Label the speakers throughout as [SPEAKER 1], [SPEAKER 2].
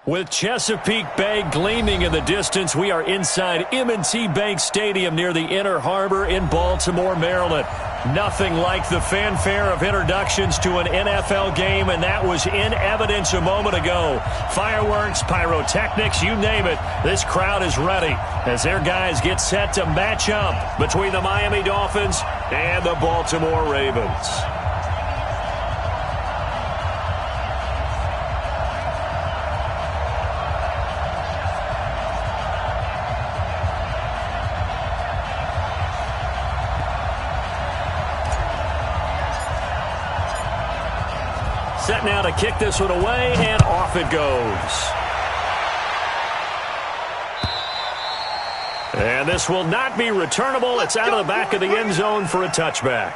[SPEAKER 1] With Chesapeake Bay gleaming in the distance, we are inside M&T Bank Stadium near the Inner Harbor in Baltimore, Maryland. Nothing like the fanfare of introductions to an NFL game, and that was in evidence a moment ago. Fireworks, pyrotechnics, you name it. This crowd is ready as their guys get set to match up between the Miami Dolphins and the Baltimore Ravens. Set now to kick this one away, and off it goes. And this will not be returnable. It's out of the back of the end zone for a touchback.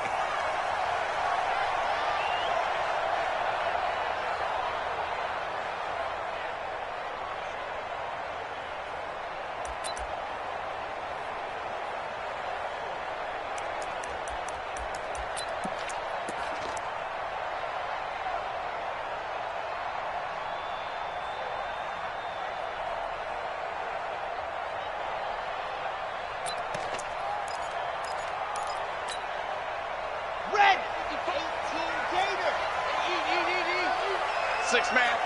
[SPEAKER 2] Six-man.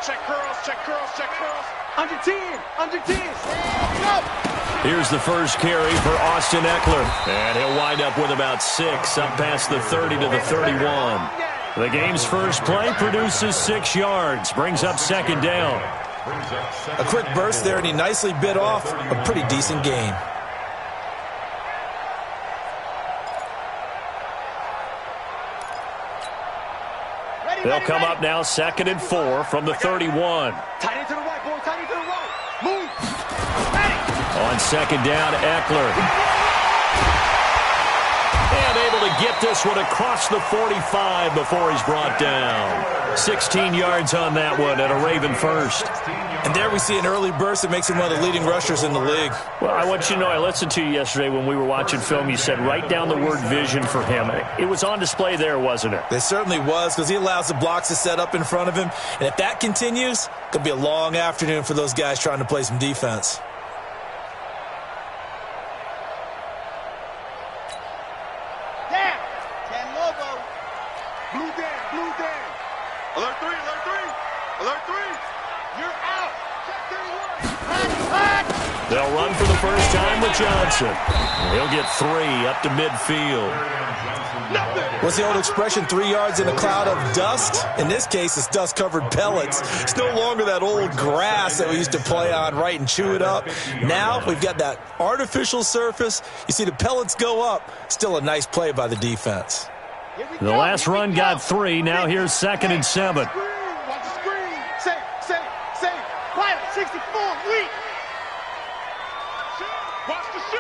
[SPEAKER 2] Check curls, check curls, check curls. Under 10, under 10.
[SPEAKER 1] Here's the first carry for Austin Eckler. And he'll wind up with about 6, up past the 30 to the 31. The game's first play produces 6 yards, brings up second down.
[SPEAKER 3] A quick burst there, and he nicely bit off a pretty decent gain.
[SPEAKER 1] They'll come up now, 2nd and 4 from the 31.
[SPEAKER 2] Tight end to the right, boy. Tight end to the right. Move.
[SPEAKER 1] On 2nd down, Eckler. And able to get this one across the 45 before he's brought down. 16 yards on that one and a Raven first.
[SPEAKER 3] And there we see an early burst that makes him one of the leading rushers in the league.
[SPEAKER 1] Well, I want you to know, I listened to you yesterday when we were watching film. You said write down the word vision for him. It was on display there, wasn't it?
[SPEAKER 3] It certainly was, because he allows the blocks to set up in front of him. And if that continues, it could be a long afternoon for those guys trying to play some defense.
[SPEAKER 2] Down. 10 Lobo. Blue down, blue down. Alert 3, alert 3. Alert 3. You're out. Check 31.
[SPEAKER 1] They'll run for the first time with Johnson. He'll get 3 up to midfield.
[SPEAKER 3] What's the old expression, 3 yards in a cloud of dust? In this case, it's dust-covered pellets. It's no longer that old grass that we used to play on, right, and chew it up. Now we've got that artificial surface. You see the pellets go up. Still a nice play by the defense.
[SPEAKER 1] The last run got 3. Now here's 2nd and 7.
[SPEAKER 2] Watch the screen. Safe. Pilot 64, weak. Watch the shit.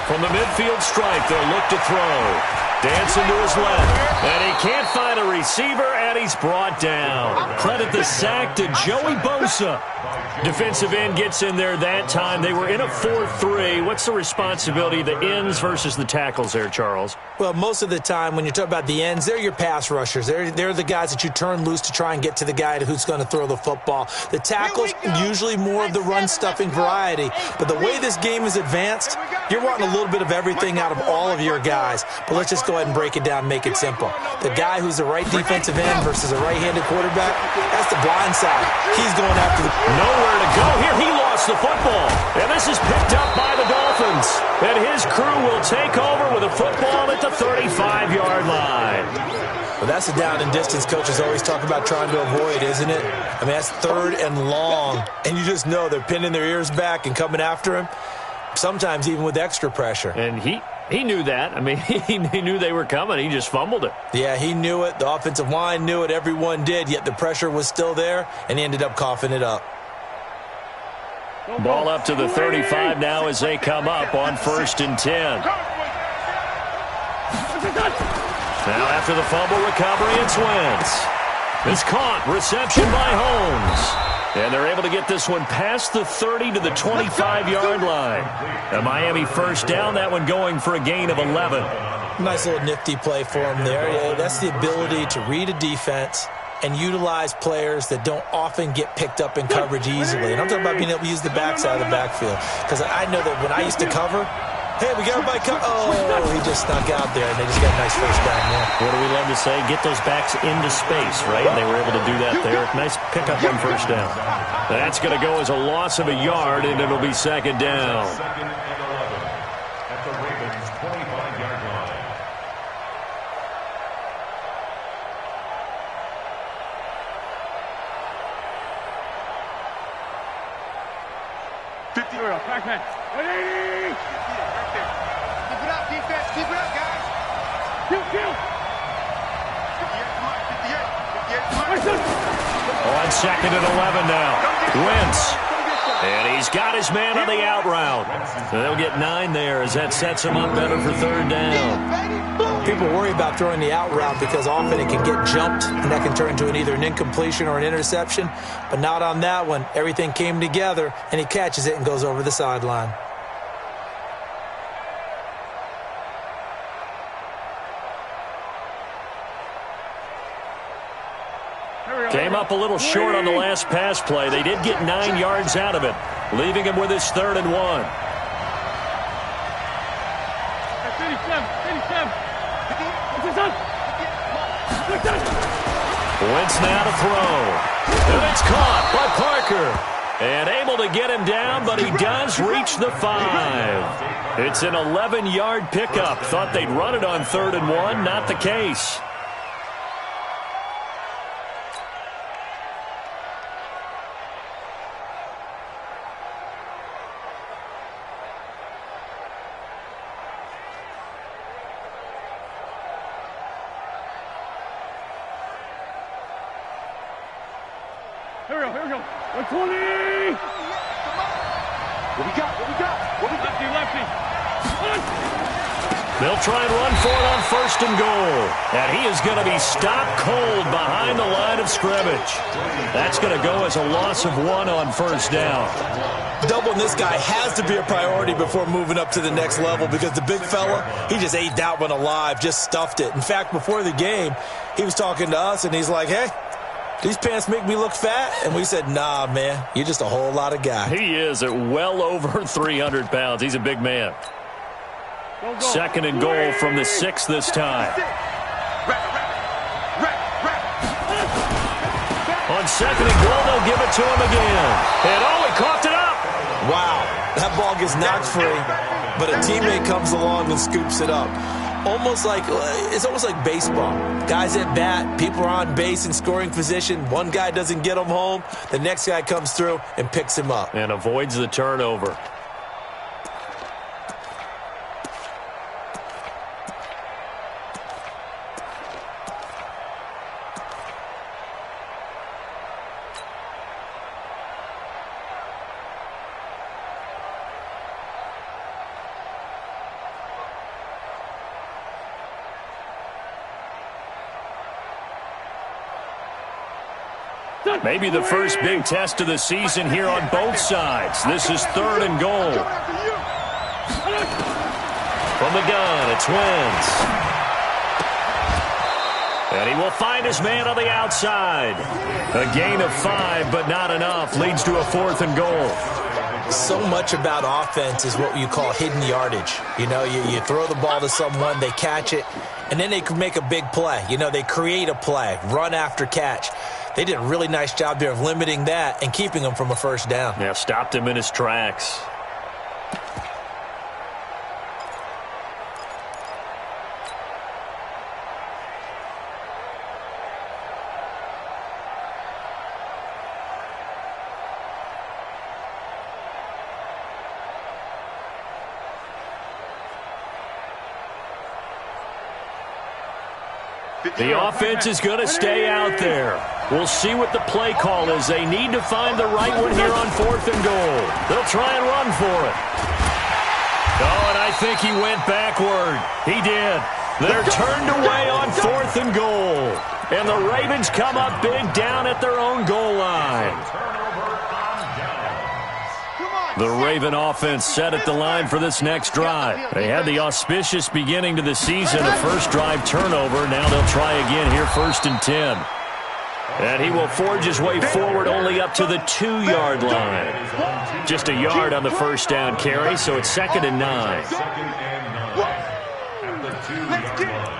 [SPEAKER 1] From the midfield stripe, they'll look to throw. Dancing to his left. And he can't find a receiver, and he's brought down. Credit the sack to Joey Bosa. Defensive end gets in there that time. They were in a 4-3. What's the responsibility of the ends versus the tackles there, Charles?
[SPEAKER 3] Well, most of the time when you talk about the ends, they're your pass rushers. They're the guys that you turn loose to try and get to the guy who's going to throw the football. The tackles, usually more of the run-stuffing variety. But the way this game is advanced, you're wanting a little bit of everything out of all of your guys. But let's just go ahead and break it down and make it simple. The guy who's the right defensive end versus a right-handed quarterback, that's the blind side. He's going after the...
[SPEAKER 1] Nowhere to go here. He lost the football. And this is picked up by the Dolphins. And his crew will take over with a football at the 35-yard line.
[SPEAKER 3] Well, that's the down and distance coaches always talk about trying to avoid, isn't it? I mean, that's 3rd and long. And you just know they're pinning their ears back and coming after him, sometimes even with extra pressure.
[SPEAKER 1] And he knew that. I mean, he knew they were coming. He just fumbled it.
[SPEAKER 3] Yeah, he knew it. The offensive line knew it. Everyone did, yet the pressure was still there, and he ended up coughing it up.
[SPEAKER 1] Ball up to the 35 now as they come up on 1st and 10. Now after the fumble recovery, it's Wentz. It's caught. Reception by Holmes. And they're able to get this one past the 30 to the 25-yard line. A Miami first down, that one going for a gain of 11.
[SPEAKER 3] Nice little nifty play for him there. Yeah, that's the ability to read a defense and utilize players that don't often get picked up in coverage easily. And I'm talking about being able to use the backside of the backfield. Because I know that when I used to cover, hey, we got everybody covered. Oh, he just snuck out there, and they just got a nice first down there.
[SPEAKER 1] What do we love to say? Get those backs into space, right? And they were able to do that there. Nice pickup on first down. That's going to go as a loss of a yard, and it'll be second down.
[SPEAKER 4] At the Ravens' 25-yard line.
[SPEAKER 2] Backman. Hey! Keep it up, defense. Keep it up, guys. Kill.
[SPEAKER 1] 58. On second and 11 now. Wentz. And he's got his man on the out route. So they'll get 9 there as that sets him up better for third down.
[SPEAKER 3] People worry about throwing the out route because often it can get jumped, and that can turn into either an incompletion or an interception. But not on that one. Everything came together, and he catches it and goes over the sideline.
[SPEAKER 1] Came up a little short on the last pass play. They did get 9 yards out of it, leaving him with his 3rd and 1. Wentz now to throw. And it's caught by Parker. And able to get him down, but he does reach the 5. It's an 11-yard pickup. Thought they'd run it on 3rd and 1. Not the case.
[SPEAKER 2] Here we go. 120. What we got? Lefty.
[SPEAKER 1] They'll try and run for it on 1st and goal. And he is going to be stopped cold behind the line of scrimmage. That's going to go as a loss of 1 on 1st down.
[SPEAKER 3] Doubling this guy has to be a priority before moving up to the next level because the big fella, he just ate that one alive, just stuffed it. In fact, before the game, he was talking to us, and he's like, hey, these pants make me look fat? And we said, nah, man, you're just a whole lot of guy.
[SPEAKER 1] He is at well over 300 pounds. He's a big man. Second and goal from the 6 this time. On second and goal, they'll give it to him again. And he coughed it up.
[SPEAKER 3] Wow, that ball gets knocked free, but a teammate comes along and scoops it up. It's almost like baseball. Guys at bat, people are on base in scoring position. One guy doesn't get him home. The next guy comes through and picks him up.
[SPEAKER 1] And avoids the turnover. Maybe the first big test of the season here on both sides. This is 3rd and goal. From the gun, it's Wentz. And he will find his man on the outside. A gain of 5, but not enough. Leads to a 4th and goal.
[SPEAKER 3] So much about offense is what you call hidden yardage. You know, you throw the ball to someone, they catch it, and then they can make a big play. You know, they create a play, run after catch. They did a really nice job there of limiting that and keeping him from a 1st down.
[SPEAKER 1] Yeah, stopped him in his tracks. The offense is going to stay out there. We'll see what the play call is. They need to find the right one here on 4th and goal. They'll try and run for it. Oh, and I think he went backward. He did. They're turned away on 4th and goal. And the Ravens come up big down at their own goal line. The Raven offense set at the line for this next drive. They had the auspicious beginning to the season, a first drive turnover. Now they'll try again here, 1st and 10. And he will forge his way forward only up to the 2-yard line. Just a yard on the first down carry, so it's 2nd and 9.
[SPEAKER 4] At the 2-yard line.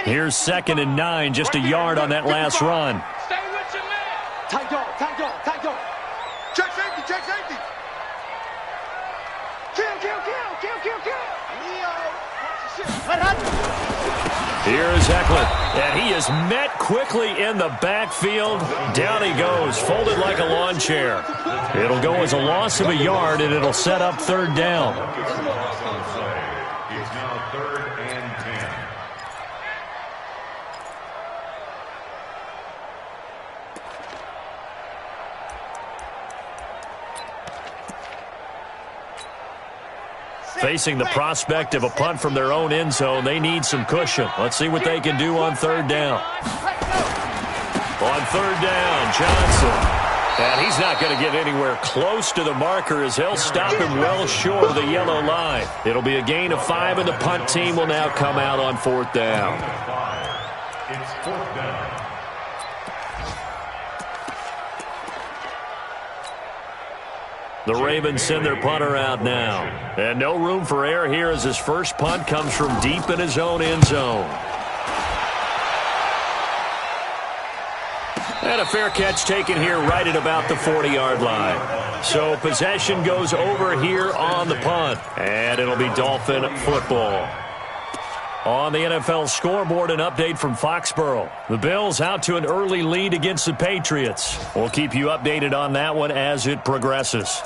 [SPEAKER 1] Here's 2nd and 9, just a yard on that last run.
[SPEAKER 2] Stay with your man. Tight dog, tight dog, tight dog. Check safety, check safety. Kill.
[SPEAKER 1] Here's Eckler, and he is met quickly in the backfield. Down he goes, folded like a lawn chair. It'll go as a loss of a yard, and it'll set up 3rd down.
[SPEAKER 4] It's now 3rd and 10.
[SPEAKER 1] Facing the prospect of a punt from their own end zone, they need some cushion. Let's see what they can do on 3rd down. On 3rd down, Johnson. And he's not going to get anywhere close to the marker as they'll stop him well short of the yellow line. It'll be a gain of 5, and the punt team will now come out on 4th down.
[SPEAKER 4] It's 4th down.
[SPEAKER 1] The Ravens send their punter out now. And no room for error here as his first punt comes from deep in his own end zone. And a fair catch taken here right at about the 40-yard line. So possession goes over here on the punt. And it'll be Dolphin football. On the NFL scoreboard, an update from Foxborough. The Bills out to an early lead against the Patriots. We'll keep you updated on that one as it progresses.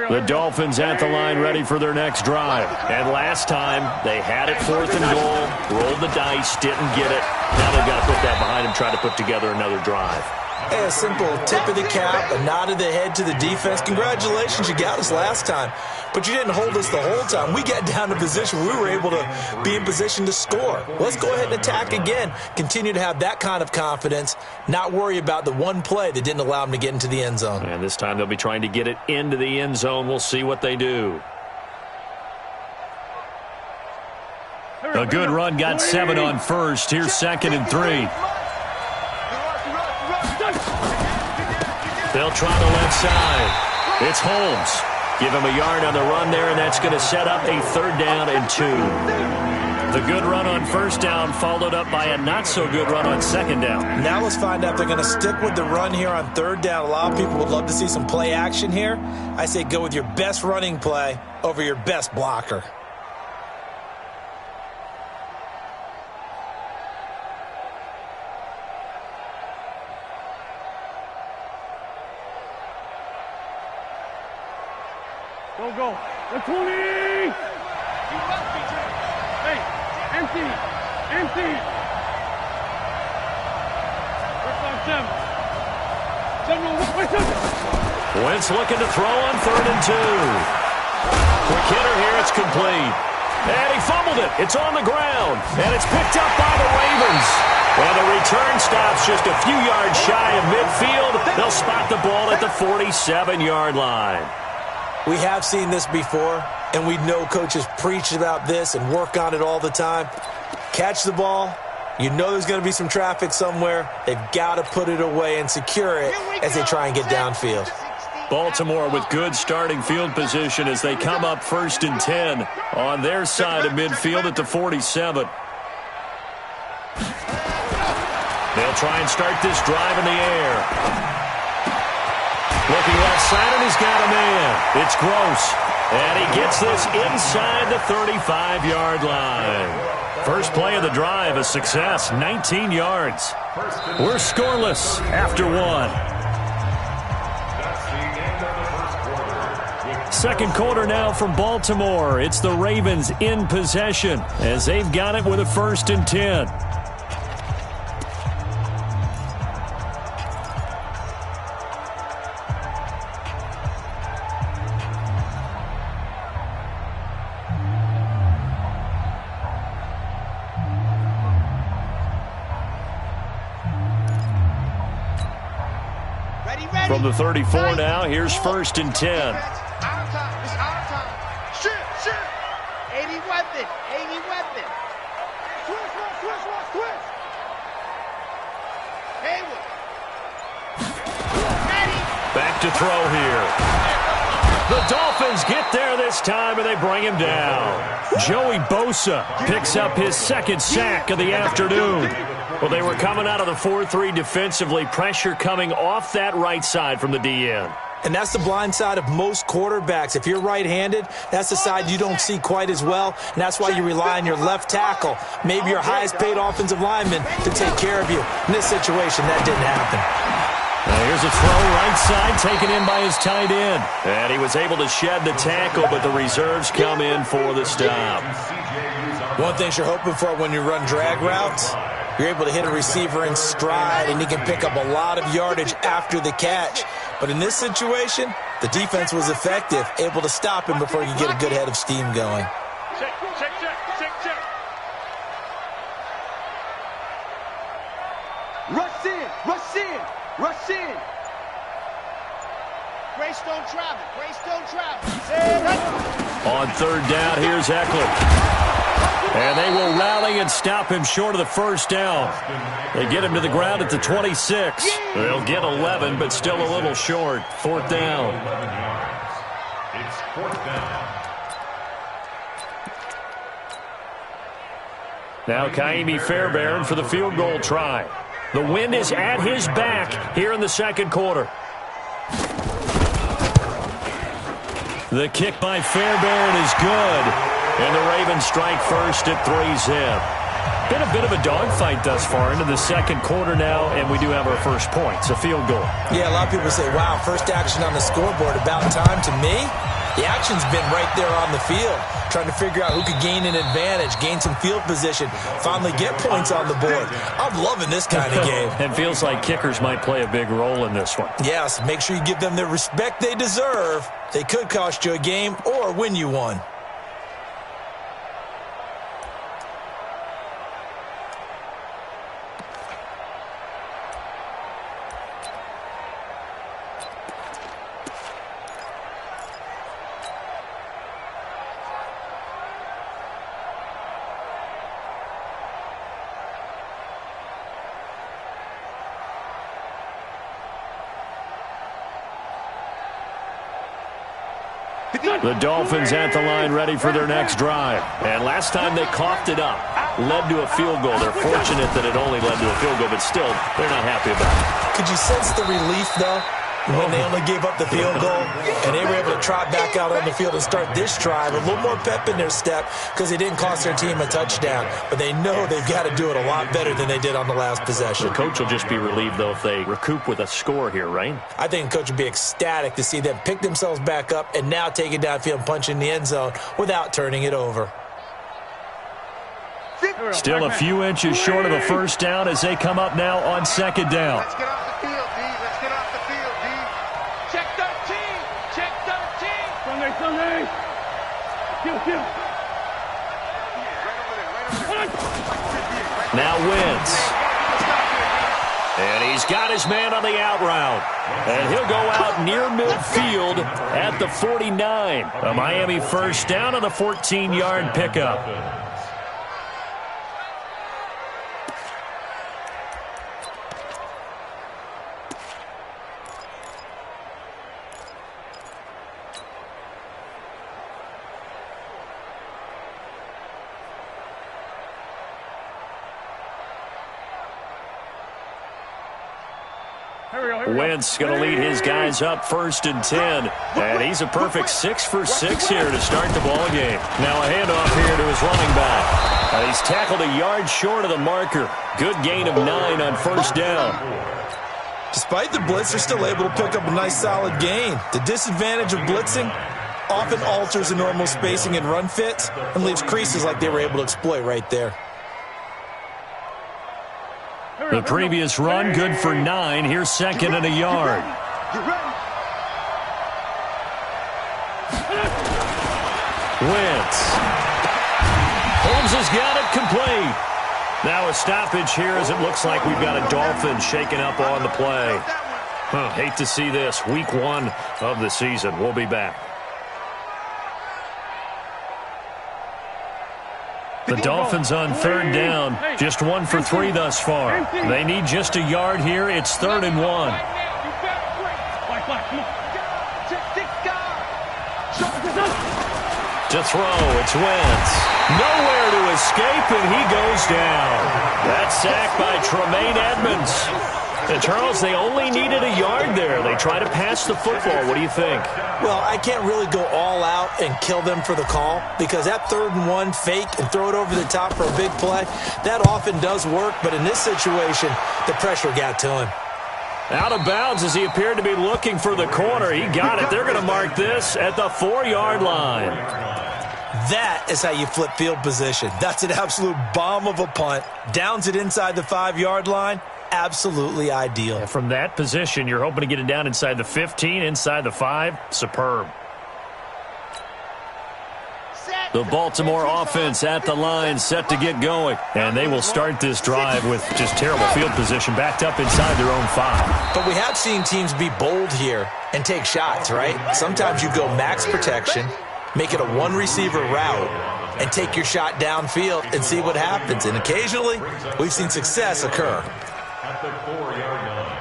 [SPEAKER 1] The Dolphins at the line ready for their next drive. And last time, they had it 4th and goal, rolled the dice, didn't get it. Now they've got to put that behind them, try to put together another drive.
[SPEAKER 3] Hey, a simple tip of the cap, a nod of the head to the defense. Congratulations, you got us last time. But you didn't hold us the whole time. We got down to position. We were able to be in position to score. Let's go ahead and attack again. Continue to have that kind of confidence. Not worry about the one play that didn't allow them to get into the end zone.
[SPEAKER 1] And this time they'll be trying to get it into the end zone. We'll see what they do. A good run, got 7 on first. Here's 2nd and 3. They'll try the left side. It's Holmes. Give him a yard on the run there, and that's going to set up a 3rd down and 2. The good run on 1st down followed up by a not-so-good run on 2nd down.
[SPEAKER 3] Now let's find out if they're going to stick with the run here on 3rd down. A lot of people would love to see some play action here. I say go with your best running play over your best blocker.
[SPEAKER 2] Go. The 20. Hey, empty.
[SPEAKER 1] Wentz looking to throw on 3rd and 2. Quick hitter here. It's complete. And he fumbled it. It's on the ground. And it's picked up by the Ravens. And the return stops just a few yards shy of midfield. They'll spot the ball at the 47-yard line.
[SPEAKER 3] We have seen this before, and we know coaches preach about this and work on it all the time. Catch the ball. You know there's going to be some traffic somewhere. They've got to put it away and secure it as they try and get downfield.
[SPEAKER 1] Baltimore with good starting field position as they come up 1st and 10 on their side of midfield at the 47. They'll try and start this drive in the air. Looking left side, and he's got a man. It's Gross. And he gets this inside the 35-yard line. First play of the drive, a success, 19 yards. We're scoreless after one. Second quarter now from Baltimore. It's the Ravens in possession as they've got it with a 1st and 10. From the 34 now, here's 1st and 10. Back to throw here. The Dolphins get there this time, and they bring him down. Joey Bosa picks up his 2nd sack of the afternoon. Well, they were coming out of the 4-3 defensively. Pressure coming off that right side from the DN.
[SPEAKER 3] And that's the blind side of most quarterbacks. If you're right-handed, that's the side you don't see quite as well, and that's why you rely on your left tackle, maybe your highest-paid offensive lineman, to take care of you. In this situation, that didn't happen.
[SPEAKER 1] Here's a throw right side taken in by his tight end. And he was able to shed the tackle, but the reserves come in for the stop.
[SPEAKER 3] One thing you're hoping for when you run drag routes, you're able to hit a receiver in stride, and he can pick up a lot of yardage after the catch. But in this situation, the defense was effective, able to stop him before he could get a good head of steam going.
[SPEAKER 2] Check. Rush in. Greystone travel.
[SPEAKER 1] On 3rd down, here's Eckler. And they will rally and stop him short of the 1st down. They get him to the ground at the 26. They'll get 11, but still a little short. 4th down.
[SPEAKER 4] It's 4th down.
[SPEAKER 1] Now Kaimi Fairbairn for the field goal try. The wind is at his back here in the 2nd quarter. The kick by Fairbairn is good. And the Ravens strike first at 3-zip. Been a bit of a dogfight thus far into the 2nd quarter now, and we do have our first points, a field goal.
[SPEAKER 3] Yeah, a lot of people say, wow, first action on the scoreboard, about time. To me, the action's been right there on the field, trying to figure out who could gain an advantage, gain some field position, finally get points on the board. I'm loving this kind of game.
[SPEAKER 1] It feels like kickers might play a big role in this one.
[SPEAKER 3] Yes, make sure you give them the respect they deserve. They could cost you a game or win you one.
[SPEAKER 1] The Dolphins at the line ready for their next drive. And last time they coughed it up, led to a field goal. They're fortunate that it only led to a field goal, but still, they're not happy about it.
[SPEAKER 3] Could you sense the relief, though, when they only gave up the field goal and they were able to trot back out on the field and start this drive, a little more pep in their step because they didn't cost their team a touchdown. But they know they've got to do it a lot better than they did on the last possession.
[SPEAKER 1] The coach will just be relieved, though, if they recoup with a score here, right?
[SPEAKER 3] I think the coach would be ecstatic to see them pick themselves back up and now take it downfield and punch in the end zone without turning it over.
[SPEAKER 1] Still a few inches short of a first down as they come up now on 2nd down.
[SPEAKER 2] Let's get off the field, D. Let's get off the field, D. Check 13. Check 13. Sunday. Kill.
[SPEAKER 1] Now Wentz. And he's got his man on the out route. And he'll go out near midfield at the 49. A Miami first down on a 14-yard pickup. Wentz going to lead his guys up 1st and 10. And he's a perfect 6 for 6 here to start the ball game. Now a handoff here to his running back. He's tackled a yard short of the marker. Good gain of 9 on first down.
[SPEAKER 3] Despite the blitz, they're still able to pick up a nice solid gain. The disadvantage of blitzing often alters the normal spacing and run fits and leaves creases like they were able to exploit right there.
[SPEAKER 1] The previous run, good for 9. Here's second and a yard. Wentz. Holmes has got it complete. Now a stoppage here as it looks like we've got a Dolphin shaking up on the play. Hate to see this. Week 1 of the season. We'll be back. The Dolphins on third down. Just 1 for 3 thus far. They need just a yard here. It's 3rd and 1. To throw, it's Wentz. Nowhere to escape, and he goes down. That sack by Tremaine Edmonds. And Charles, they only needed a yard there. They try to pass the football. What do you think?
[SPEAKER 3] Well, I can't really go all out and kill them for the call because that 3rd and 1 fake and throw it over the top for a big play, that often does work. But in this situation, the pressure got to him.
[SPEAKER 1] Out of bounds as he appeared to be looking for the corner. He got it. They're going to mark this at the 4-yard line.
[SPEAKER 3] That is how you flip field position. That's an absolute bomb of a punt. Downs it inside the 5-yard line. Absolutely ideal.
[SPEAKER 1] And from that position, you're hoping to get it down inside the 15, inside the 5. Superb. The Baltimore offense at the line, set to get going. And they will start this drive with just terrible field position, backed up inside their own 5.
[SPEAKER 3] But we have seen teams be bold here and take shots, right? Sometimes you go max protection, make it a 1-receiver route, and take your shot downfield and see what happens. And occasionally, we've seen success occur.
[SPEAKER 4] At the 4-yard line.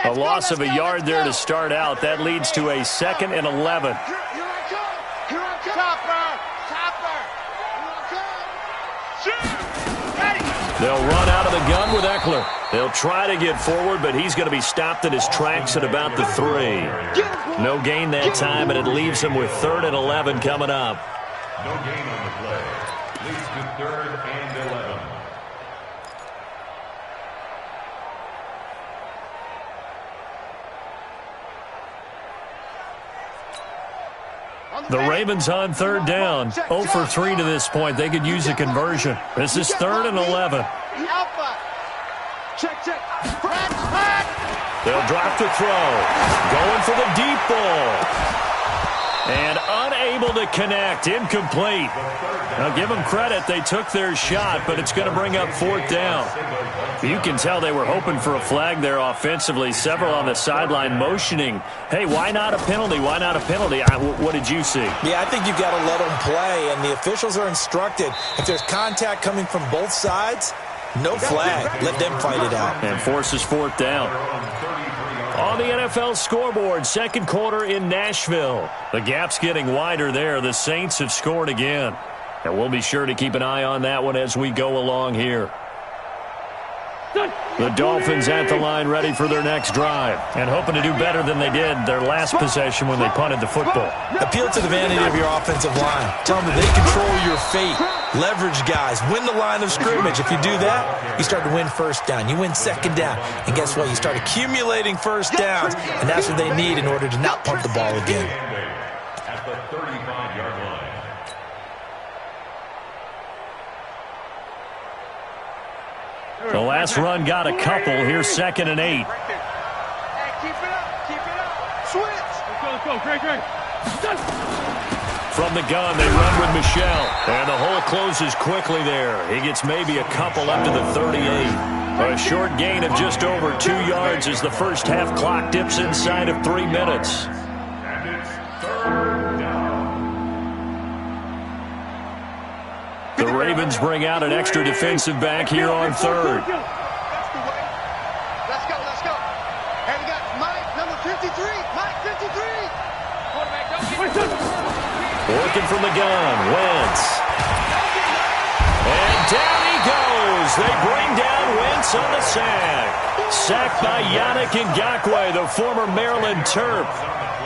[SPEAKER 1] A loss of a yard there to start out. That leads to a 2nd and 11. They'll run out of the gun with Eckler. They'll try to get forward, but he's going to be stopped in his tracks at about the 3. No gain that time, and it leaves him with 3rd and 11 coming up.
[SPEAKER 4] No gain on the play. Leads to 3rd and 11.
[SPEAKER 1] The Ravens on third down. 0 for 3 to this point. They could use a conversion. This is 3rd and 11. They'll drop to throw. Going for the deep ball. And unable to connect. Incomplete. Now give them credit. They took their shot, but it's going to bring up 4th down. You can tell they were hoping for a flag there offensively. Several on the sideline motioning, hey, why not a penalty? Why not a penalty? What did you see?
[SPEAKER 3] Yeah, I think you've got to let them play, and the officials are instructed. If there's contact coming from both sides, no flag. Let them fight it out.
[SPEAKER 1] And forces 4th down. On the NFL scoreboard, 2nd quarter in Nashville. The gap's getting wider there. The Saints have scored again. And we'll be sure to keep an eye on that one as we go along here. The Dolphins at the line ready for their next drive and hoping to do better than they did their last possession when they punted the football.
[SPEAKER 3] Appeal to the vanity of your offensive line. Tell them that they control your fate. Leverage guys. Win the line of scrimmage. If you do that, you start to win 1st down. You win 2nd down. And guess what? You start accumulating 1st downs, and that's what they need in order to not punt the ball again.
[SPEAKER 4] At the 35-yard line.
[SPEAKER 1] The last run got a couple. Here's 2nd and 8.
[SPEAKER 2] Hey, keep it up. Keep it up. Switch. Let's go. Great.
[SPEAKER 1] From the gun, they run with Michelle. And the hole closes quickly there. He gets maybe a couple up to the 38. A short gain of just over 2 yards as the first half clock dips inside of 3 minutes.
[SPEAKER 4] And it's 3rd down.
[SPEAKER 1] The Ravens bring out an extra defensive back here on 3rd.
[SPEAKER 2] That's the way. Let's go. And we got Mike, number 53. Mike, 53.
[SPEAKER 1] Working from the gun, Wentz. And down he goes. They bring down Wentz Offense on the sack. Sacked by Yannick Ngakoue, the former Maryland Terp.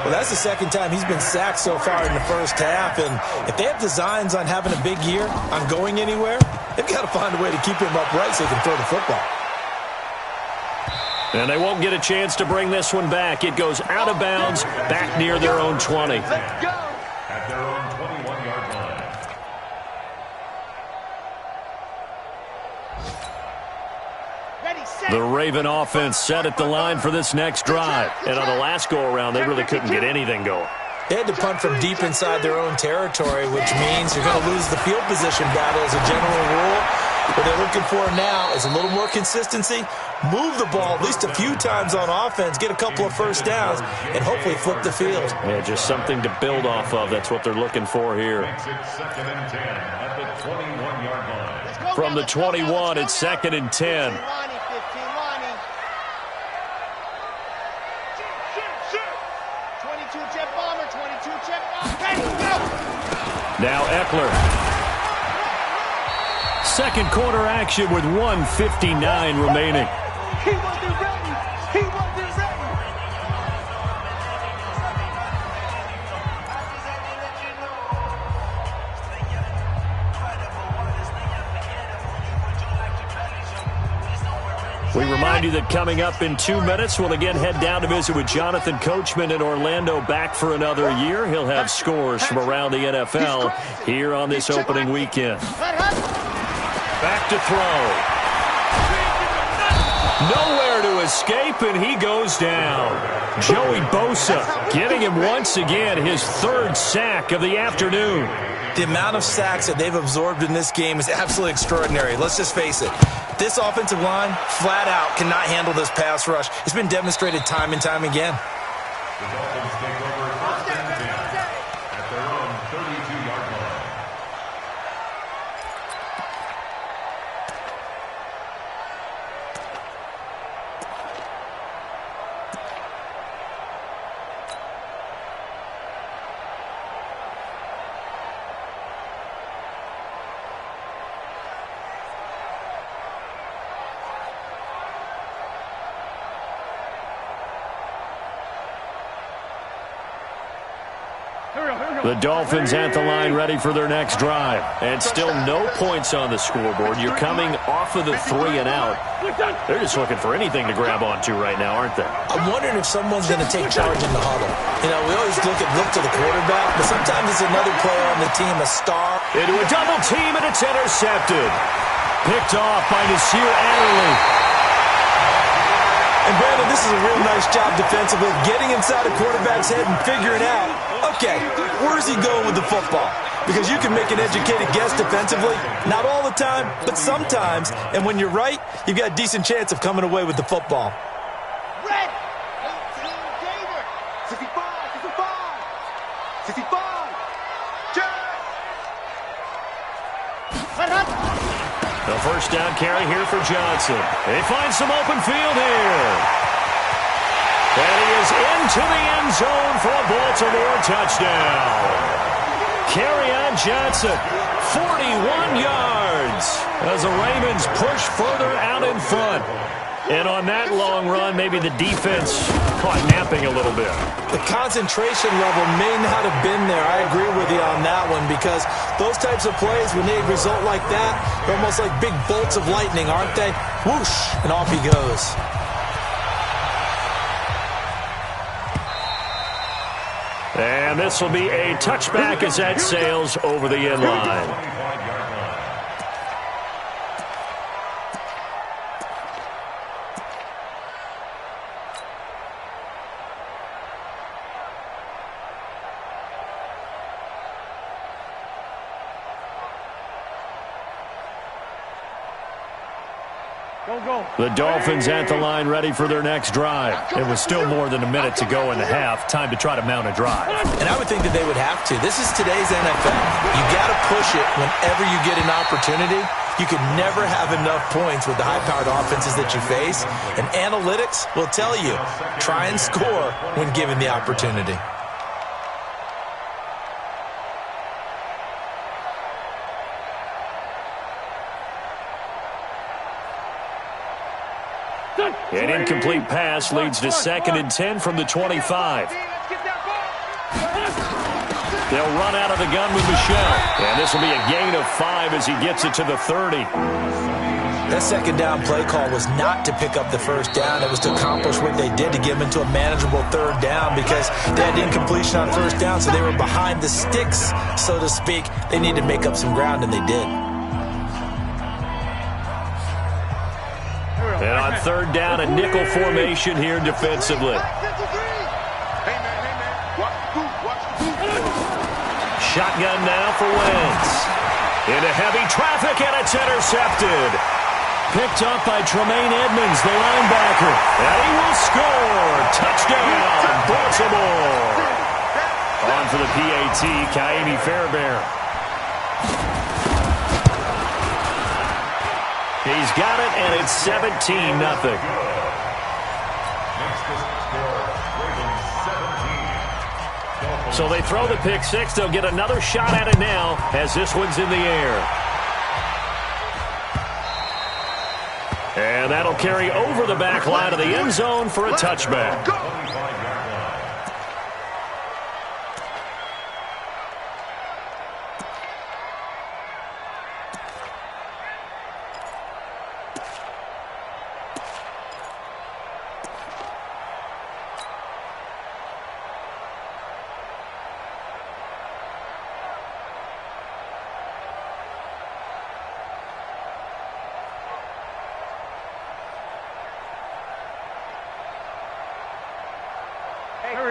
[SPEAKER 3] Well, that's the second time he's been sacked so far in the first half, and if they have designs on having a big year, on going anywhere, they've got to find a way to keep him upright so he can throw the football.
[SPEAKER 1] And they won't get a chance to bring this one back. It goes out of bounds, back near their own 20.
[SPEAKER 2] Let's go.
[SPEAKER 4] At their own 21-yard line.
[SPEAKER 1] The Raven offense set at the line for this next drive. And on the last go-around, they really couldn't get anything going.
[SPEAKER 3] They had to punt from deep inside their own territory, which means you're going to lose the field position battle as a general rule. What they're looking for now is a little more consistency, move the ball at least a few times on offense, get a couple of first downs, and hopefully flip the field.
[SPEAKER 1] Yeah, just something to build off of. That's what they're looking for here.
[SPEAKER 4] Makes it 2nd and 10 at the 21-yard line.
[SPEAKER 1] From the 21, it's 2nd and 10. Now Eckler. Second quarter action with 1:59 remaining.
[SPEAKER 2] He wasn't ready. He wasn't ready.
[SPEAKER 1] We remind you that coming up in 2 minutes, we'll again head down to visit with Jonathan Coachman in Orlando, back for another year. He'll have scores from around the NFL here on this opening weekend. Back to throw. Nowhere to escape, and he goes down. Joey Bosa getting him once again his third sack of the afternoon.
[SPEAKER 3] The amount of sacks that they've absorbed in this game is absolutely extraordinary. Let's just face it. This offensive line, flat out, cannot handle this pass rush. It's been demonstrated time and time again.
[SPEAKER 4] The Dolphins take over 1st and 10 at their own 32-yard line.
[SPEAKER 1] The Dolphins at the line ready for their next drive. And still no points on the scoreboard. You're coming off of the 3 and out. They're just looking for anything to grab onto right now, aren't they?
[SPEAKER 3] I'm wondering if someone's going to take charge in the huddle. You know, we always look to the quarterback, but sometimes it's another player on the team, a star.
[SPEAKER 1] Into a double team, and it's intercepted. Picked off by Nasir Adderley.
[SPEAKER 3] And Brandon, this is a real nice job defensively, getting inside a quarterback's head and figuring out, okay, where's he going with the football? Because you can make an educated guess defensively, not all the time, but sometimes. And when you're right, you've got a decent chance of coming away with the football.
[SPEAKER 2] Red. 18 Gator. 65. 65. 65.
[SPEAKER 1] The first down carry here for Johnson. They find some open field here. And he is into the end zone for a Baltimore touchdown. Kerryon Johnson, 41 yards as the Ravens push further out in front. And on that long run, maybe the defense caught napping a little bit.
[SPEAKER 3] The concentration level may not have been there. I agree with you on that one, because those types of plays, when they result like that, they're almost like big bolts of lightning, aren't they? Whoosh, and off he goes.
[SPEAKER 1] And this will be a touchback as that sails over the end line. The Dolphins at the line ready for their next drive. It was still more than a minute to go in the half. Time to try to mount a drive.
[SPEAKER 3] And I would think that they would have to. This is today's NFL. You got to push it whenever you get an opportunity. You can never have enough points with the high-powered offenses that you face. And analytics will tell you, try and score when given the opportunity.
[SPEAKER 1] An incomplete pass leads to 2nd and 10 from the 25. They'll run out of the gun with Michelle. And this will be a gain of 5 as he gets it to the 30.
[SPEAKER 3] That second down play call was not to pick up the first down. It was to accomplish what they did, to get them into a manageable 3rd down, because they had incompletion on 1st down, so they were behind the sticks, so to speak. They needed to make up some ground, and they did.
[SPEAKER 1] And on 3rd down, a nickel formation here defensively. Shotgun now for Wentz. Into heavy traffic, and it's intercepted. Picked up by Tremaine Edmonds, the linebacker. And he will score. Touchdown, Baltimore. On for the PAT, Kaimi Fairbairn. He's got it, and it's 17-0. So they throw the pick six. They'll get another shot at it now as this one's in the air. And that'll carry over the back line of the end zone for a touchback.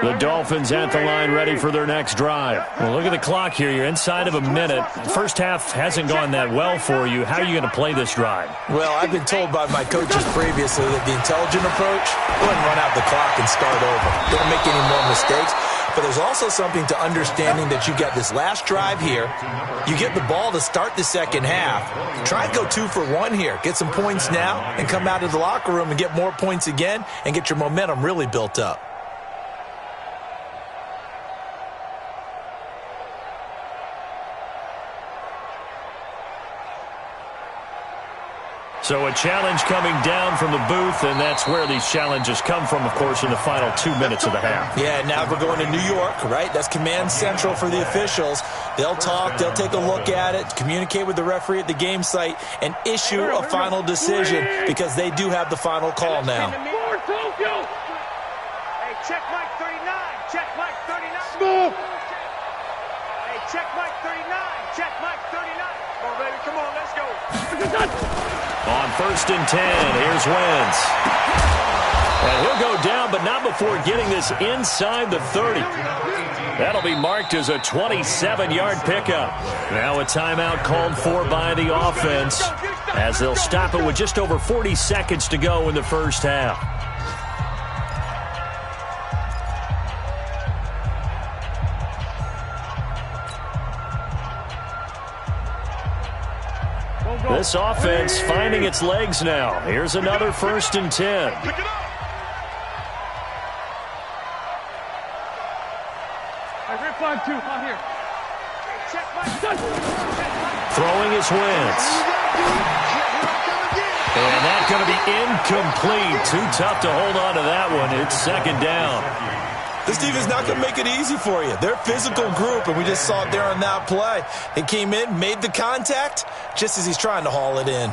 [SPEAKER 1] The Dolphins at the line ready for their next drive. Well, look at the clock here. You're inside of a minute. First half hasn't gone that well for you. How are you going to play this drive?
[SPEAKER 3] Well, I've been told by my coaches previously that the intelligent approach, go ahead and run out the clock and start over. Don't make any more mistakes. But there's also something to understanding that you got this last drive here. You get the ball to start the second half. Try and go 2 for 1 here. Get some points now and come out of the locker room and get more points again and get your momentum really built up.
[SPEAKER 1] So a challenge coming down from the booth, and that's where these challenges come from, of course, in the final 2 minutes of the half.
[SPEAKER 3] Yeah, now we're going to New York, right? That's command central for the officials. They'll talk, they'll take a look at it, communicate with the referee at the game site, and issue a final decision because they do have the final call now.
[SPEAKER 2] Hey, check Mike 39. Check Mike 39. Hey, check Mike 39. Check Mike 39. Come on, baby. Come on, let's go.
[SPEAKER 1] On 1st and 10, here's Wentz. And he'll go down, but not before getting this inside the 30. That'll be marked as a 27-yard pickup. Now a timeout called for by the offense as they'll stop it with just over 40 seconds to go in the first half. This offense finding its legs now. Here's another 1st and 10. Throwing is Wentz. And that's going to be incomplete. Too tough to hold on to that one. It's 2nd down.
[SPEAKER 3] This defense is not going to make it easy for you. They're a physical group, and we just saw it there on that play. He came in, made the contact, just as he's trying to haul it in.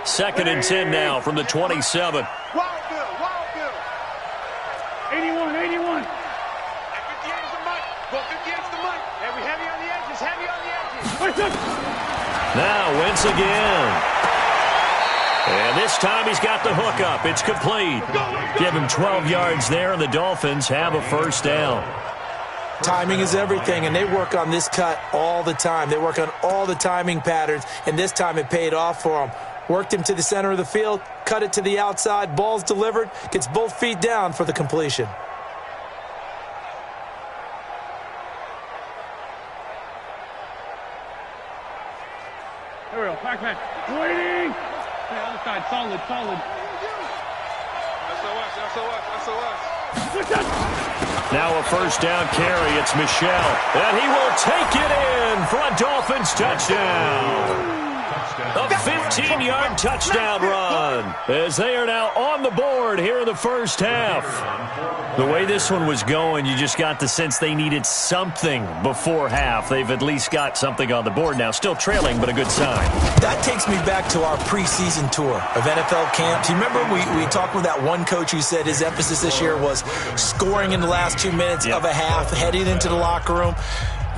[SPEAKER 1] Second and 10 now from the 27.
[SPEAKER 2] Wild Bill. 81. 50 is the mic. Well, 50 is the mic. And we heavy on the edges.
[SPEAKER 1] Now Wentz again. And this time he's got the hook up. It's complete. Give him 12 yards there, and the Dolphins have a 1st down.
[SPEAKER 3] Timing is everything, and they work on this cut all the time. They work on all the timing patterns, and this time it paid off for them. Worked him to the center of the field, cut it to the outside, ball's delivered, gets both feet down for the completion.
[SPEAKER 5] Here we go, back. Waiting! Hey, other side, solid.
[SPEAKER 2] SOS.
[SPEAKER 1] Now a first down carry. It's Michel. And he will take it in for a Dolphins touchdown. A 15-yard touchdown run as they are now on the board here in the first half. The way this one was going, you just got the sense they needed something before half. They've at least got something on the board now. Still trailing, but a good sign.
[SPEAKER 3] That takes me back to our preseason tour of NFL camps. You remember we talked with that one coach who said his emphasis this year was scoring in the last 2 minutes of a half, heading into the locker room.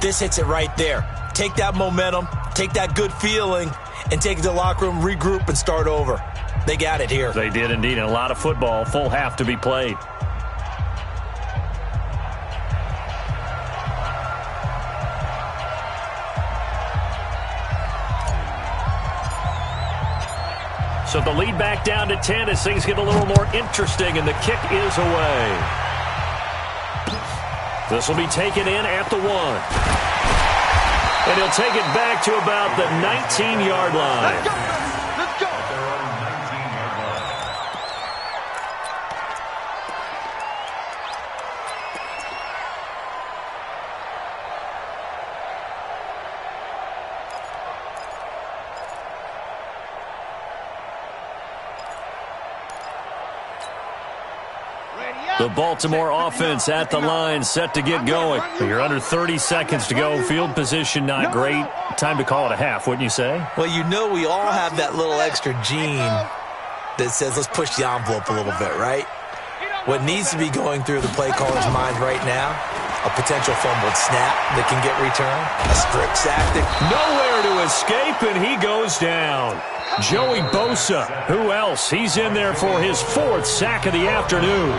[SPEAKER 3] This hits it right there. Take that momentum, take that good feeling, and take it to the locker room, regroup, and start over. They got it here.
[SPEAKER 1] They did indeed. And a lot of football, full half to be played. So the lead back down to 10 as things get a little more interesting, and the kick is away. This will be taken in at the 1. And he'll take it back to about the 19-yard line.
[SPEAKER 2] Let's go. Let's go.
[SPEAKER 4] At their own 19-yard line.
[SPEAKER 1] The Baltimore offense at the line, set to get going. You're under 30 seconds to go. Field position not great. Time to call it a half, wouldn't you say?
[SPEAKER 3] Well, you know we all have that little extra gene that says let's push the envelope a little bit, right? What needs to be going through the play caller's mind right now, a potential fumbled snap that can get returned, a strip sack that...
[SPEAKER 1] Nowhere to escape, and he goes down. Joey Bosa, who else? He's in there for his 4th sack of the afternoon.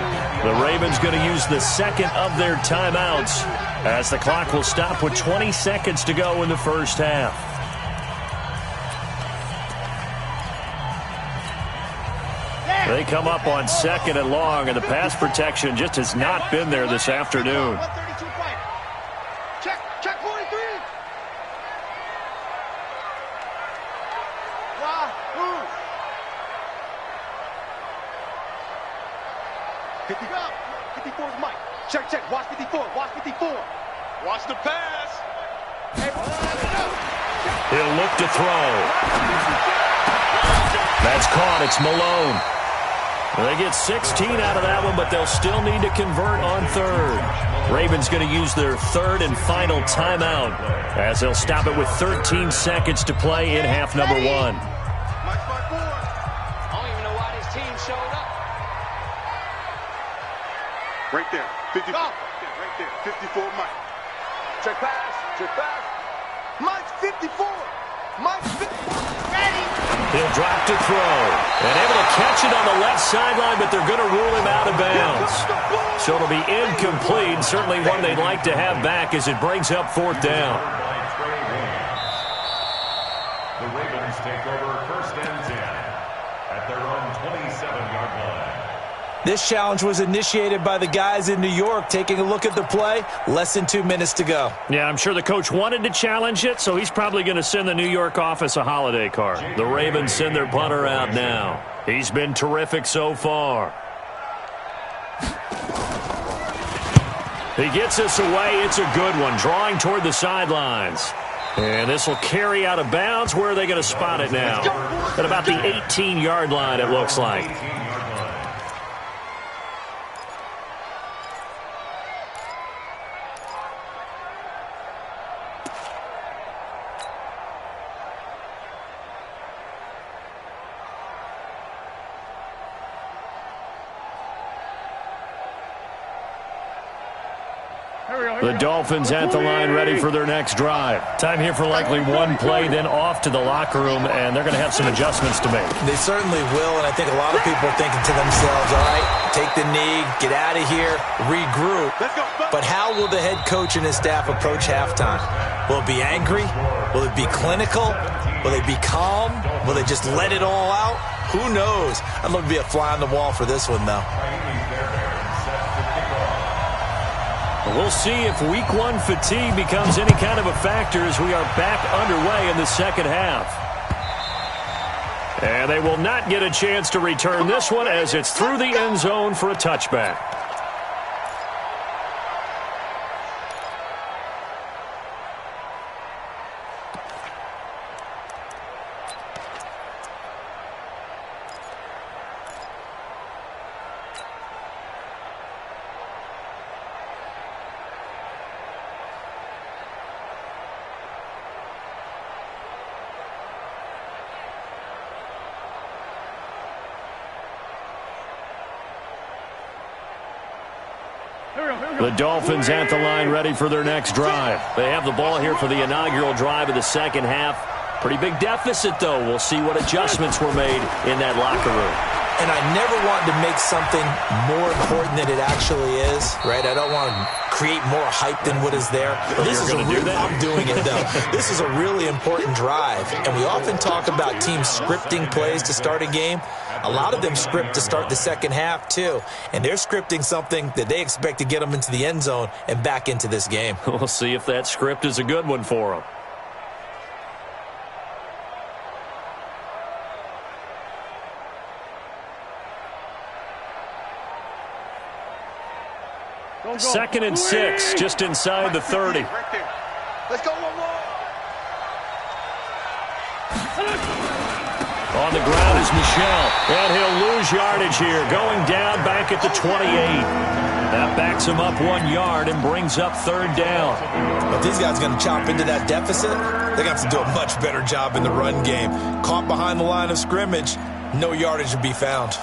[SPEAKER 1] The Ravens going to use the second of their timeouts as the clock will stop with 20 seconds to go in the first half. They come up on 2nd and long, and the pass protection just has not been there this afternoon.
[SPEAKER 2] Check 43. Move. 54 is Mike. Check. Watch 54. Watch the pass.
[SPEAKER 1] He'll look to throw. That's caught. It's Malone. They get 16 out of that one, but they'll still need to convert on 3rd. Ravens going to use their 3rd and final timeout as they'll stop it with 13 seconds to play in half number 1.
[SPEAKER 2] I don't even know why this team showed up.
[SPEAKER 5] Right there. 54. Right there. 54, Mike.
[SPEAKER 2] Check pass. Mike's 54. Mike's 54. Ready.
[SPEAKER 1] He'll drop to throw. And able to catch it on the left sideline, but they're going to rule him out of bounds. So it'll be incomplete. Certainly one they'd like to have back as it brings up 4th down.
[SPEAKER 4] The Ravens take over 1st and 10 at their own 27-yard line.
[SPEAKER 3] This challenge was initiated by the guys in New York. Taking a look at the play, less than 2 minutes to go.
[SPEAKER 1] Yeah, I'm sure the coach wanted to challenge it, so he's probably going to send the New York office a holiday card. The Ravens send their punter out now. He's been terrific so far. He gets this away. It's a good one, drawing toward the sidelines. And this will carry out of bounds. Where are they going to spot it now? At about the 18-yard line, it looks like. The Dolphins at the line, ready for their next drive. Time here for likely one play, then off to the locker room, and they're going to have some adjustments to make.
[SPEAKER 3] They certainly will, and I think a lot of people are thinking to themselves, all right, take the knee, get out of here, regroup. But how will the head coach and his staff approach halftime? Will it be angry? Will it be clinical? Will they be calm? Will they just let it all out? Who knows? I'd love to be a fly on the wall for this one, though.
[SPEAKER 1] We'll see if week 1 fatigue becomes any kind of a factor as we are back underway in the second half. And they will not get a chance to return this one as it's through the end zone for a touchback. The Dolphins at the line ready for their next drive. They have the ball here for the inaugural drive of the second half. Pretty big deficit, though. We'll see what adjustments were made in that locker room.
[SPEAKER 3] And I never want to make something more important than it actually is, right? I don't want to create more hype than what is there. This is I'm doing it, though. This is a really important drive. And we often talk about teams scripting plays to start a game. A lot of them script to start the second half, too. And they're scripting something that they expect to get them into the end zone and back into this game.
[SPEAKER 1] We'll see if that script is a good one for them. Second and 6, just inside the 30.
[SPEAKER 5] Let's go one more.
[SPEAKER 1] On the ground is Michel, and he'll lose yardage here, going down back at the 28. That backs him up 1 yard and brings up third down.
[SPEAKER 3] If these guys are going to chop into that deficit, they're going to have to do a much better job in the run game. Caught behind the line of scrimmage, no yardage to be found.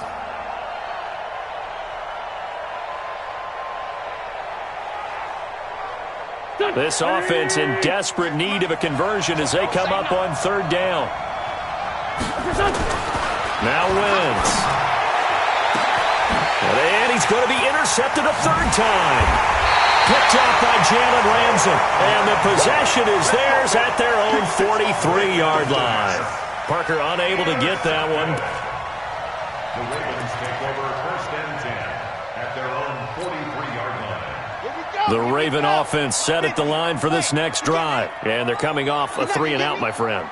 [SPEAKER 1] This offense in desperate need of a conversion as they come up on third down. Now wins. And he's going to be intercepted a third time. Picked up by Jalen Ramsey. And the possession is theirs at their own 43-yard line. Parker unable to get that one.
[SPEAKER 4] The Ravens take over first and 10 at their own 43-yard line.
[SPEAKER 1] The Raven offense set at the line for this next drive. And they're coming off a 3-and-out, my friend.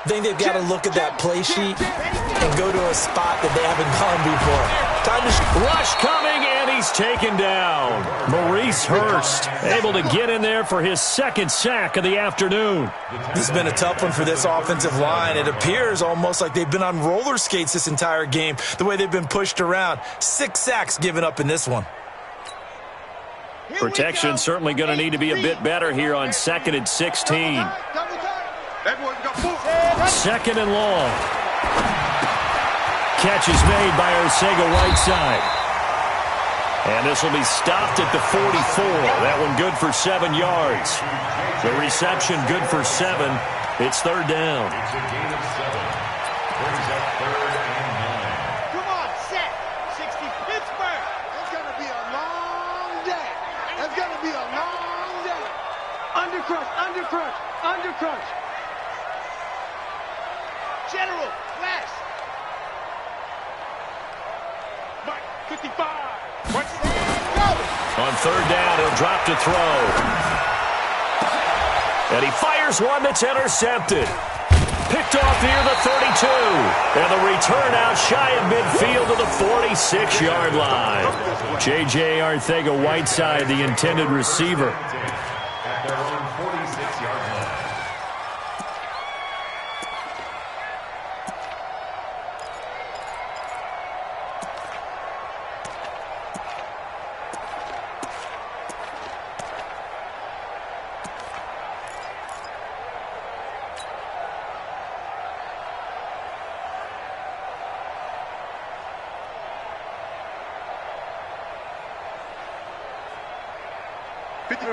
[SPEAKER 3] I think they've got to look at that play sheet and go to a spot that they haven't gone before. Time to
[SPEAKER 1] rush coming, and he's taken down. Maurice Hurst able to get in there for his second sack of the afternoon.
[SPEAKER 3] This has been a tough one for this offensive line. It appears almost like they've been on roller skates this entire game, the way they've been pushed around. 6 sacks given up in this one.
[SPEAKER 1] Protection certainly going to need to be a bit better here on 2nd and 16. Second and long. Catch is made by Arcega-Whiteside. And this will be stopped at the 44. That one good for 7 yards. The reception good for 7. It's third down.
[SPEAKER 4] It's a gain of 7. Brings up third and 9.
[SPEAKER 2] Come on, set. 60 Pittsburgh. It's going to be a long day. It's going to be a long day. Undercrush, undercrush, undercrush. General, flash. Mike, 55.
[SPEAKER 1] On third down, he'll drop to throw. And he fires one that's intercepted. Picked off near the 32. And the return out shy of midfield to the 46-yard line. J.J. Arcega-Whiteside, the intended receiver.
[SPEAKER 4] At their own 46-yard line.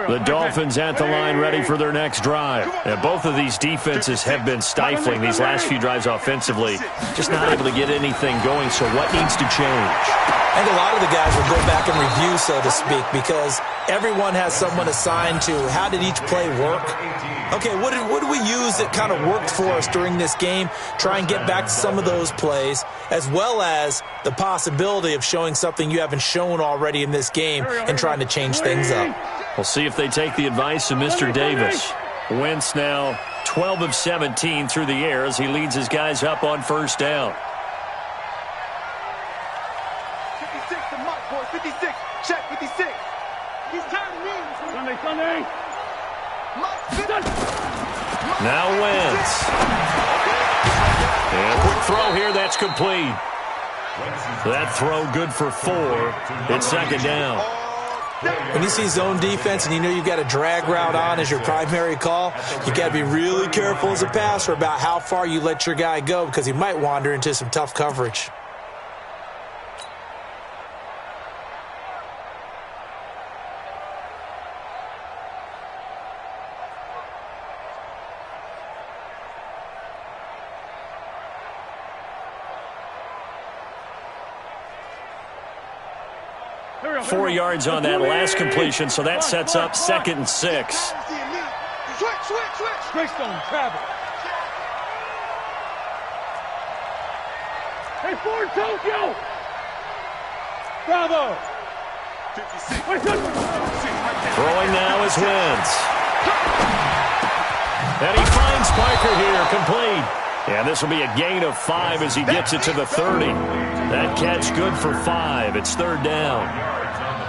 [SPEAKER 1] The Dolphins at the line ready for their next drive. And both of these defenses have been stifling these last few drives offensively. Just not able to get anything going, so what needs to change?
[SPEAKER 3] I think a lot of the guys will go back and review, so to speak, because everyone has someone assigned to how did each play work. Okay, what did we use that kind of worked for us during this game? Try and get back to some of those plays, as well as the possibility of showing something you haven't shown already in this game and trying to change things up.
[SPEAKER 1] We'll see if they take the advice of Mr. Davis. Wentz now 12 of 17 through the air as he leads his guys up on first down.
[SPEAKER 2] 56 to Mike, boy. 56. Check 56. He's tired of me. Sunday.
[SPEAKER 1] Now Wentz. And a quick throw here. That's complete. That throw good for 4. It's second down.
[SPEAKER 3] When you see zone defense and you know you've got a drag route on as your primary call, you got to be really careful as a passer about how far you let your guy go because he might wander into some tough coverage.
[SPEAKER 1] 4 yards on that last completion, so that sets up 2nd and 6.
[SPEAKER 2] Switch on travel. Hey, Ford Tokyo! Bravo!
[SPEAKER 5] 56.
[SPEAKER 1] Throwing now is Wentz. And he finds Parker here, complete. And this will be a gain of 5 as he gets it to the 30. That catch good for 5. It's 3rd down.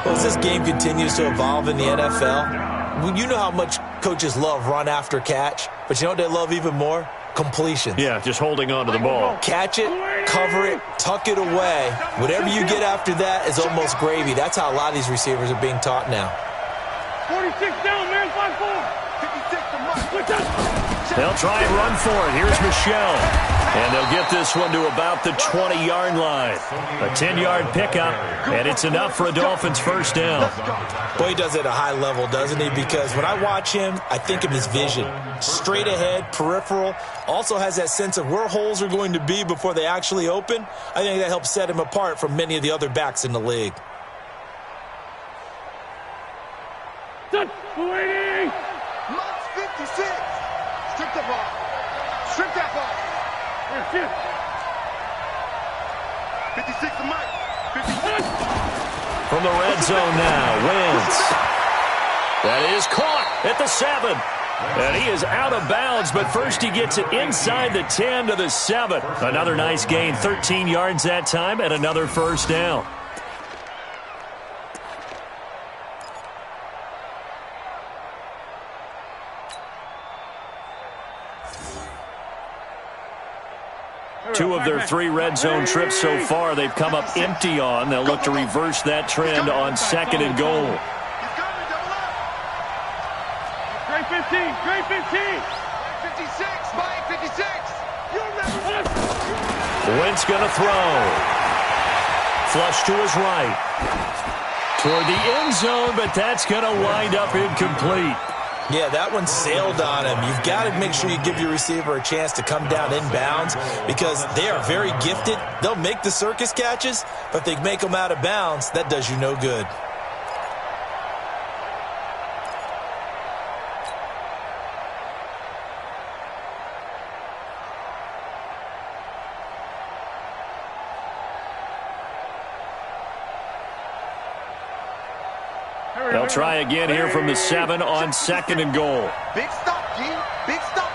[SPEAKER 3] Well, as this game continues to evolve in the NFL, you know how much coaches love run after catch, but you know what they love even more? Completions.
[SPEAKER 1] Yeah, just holding on to the ball.
[SPEAKER 3] Catch it, cover it, tuck it away. Whatever you get after that is almost gravy. That's how a lot of these receivers are being taught now.
[SPEAKER 2] 46 down, man, 5-4. 56 to Mike.
[SPEAKER 1] They'll try and run for it. Here's Michelle. And they'll get this one to about the 20-yard line. A 10-yard pickup, and it's enough for a Dolphins first down.
[SPEAKER 3] Boy, he does it at a high level, doesn't he? Because when I watch him, I think of his vision. Straight ahead, peripheral. Also has that sense of where holes are going to be before they actually open. I think that helps set him apart from many of the other backs in the league.
[SPEAKER 2] Waiting!
[SPEAKER 5] Mike's 56. Strip the ball. Strip that ball. 56 to Mike. 56.
[SPEAKER 1] From the red zone now, Wentz. That is caught at the 7. And he is out of bounds, but first he gets it inside the 10 to the 7. Another nice gain, 13 yards that time, and another first down. Two of their 3 red zone trips so far, they've come up empty on. They'll look to reverse that trend on 2nd and goal.
[SPEAKER 2] Great 15, great 15.
[SPEAKER 5] 56, Mike, 56. You'll never
[SPEAKER 1] Wentz going to throw. Flush to his right. Toward the end zone, but that's going to wind up incomplete.
[SPEAKER 3] Yeah, that one sailed on him. You've got to make sure you give your receiver a chance to come down inbounds because they are very gifted. They'll make the circus catches, but if they make them out of bounds, that does you no good.
[SPEAKER 1] They'll try again here from the 7 on 2nd and goal.
[SPEAKER 5] Big stop, G. Big stop.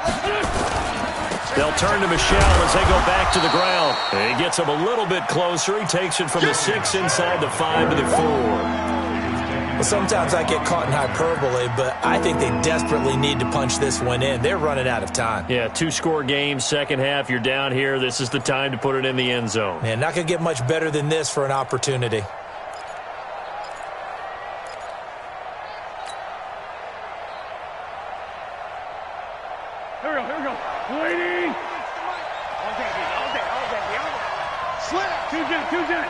[SPEAKER 1] They'll turn to Michelle as they go back to the ground. He gets him a little bit closer. He takes it from the 6 inside the 5 to the 4.
[SPEAKER 3] Well, sometimes I get caught in hyperbole, but I think they desperately need to punch this one in. They're running out of time.
[SPEAKER 1] Yeah, 2-score game, second half. You're down here. This is the time to put it in the end zone.
[SPEAKER 3] Man, not going to get much better than this for an opportunity.
[SPEAKER 2] Here we go. Waiting.
[SPEAKER 5] All day. Slap.
[SPEAKER 2] Two jet.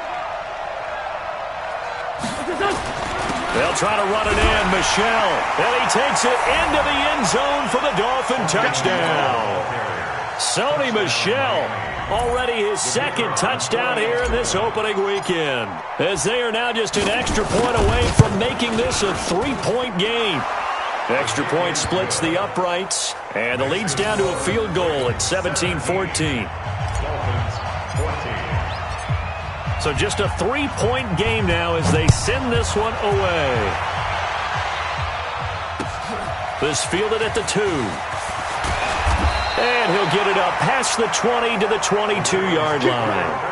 [SPEAKER 1] They'll try to run it in. Michelle. And he takes it into the end zone for the Dolphin touchdown. Sony Michel, already his 2nd touchdown here in this opening weekend. As they are now just an extra point away from making this a 3-point game. Extra point splits the uprights, and the lead's down to a field goal at 17-14. So just a 3-point game now as they send this one away. This fielded at the 2. And he'll get it up past the 20 to the 22-yard line.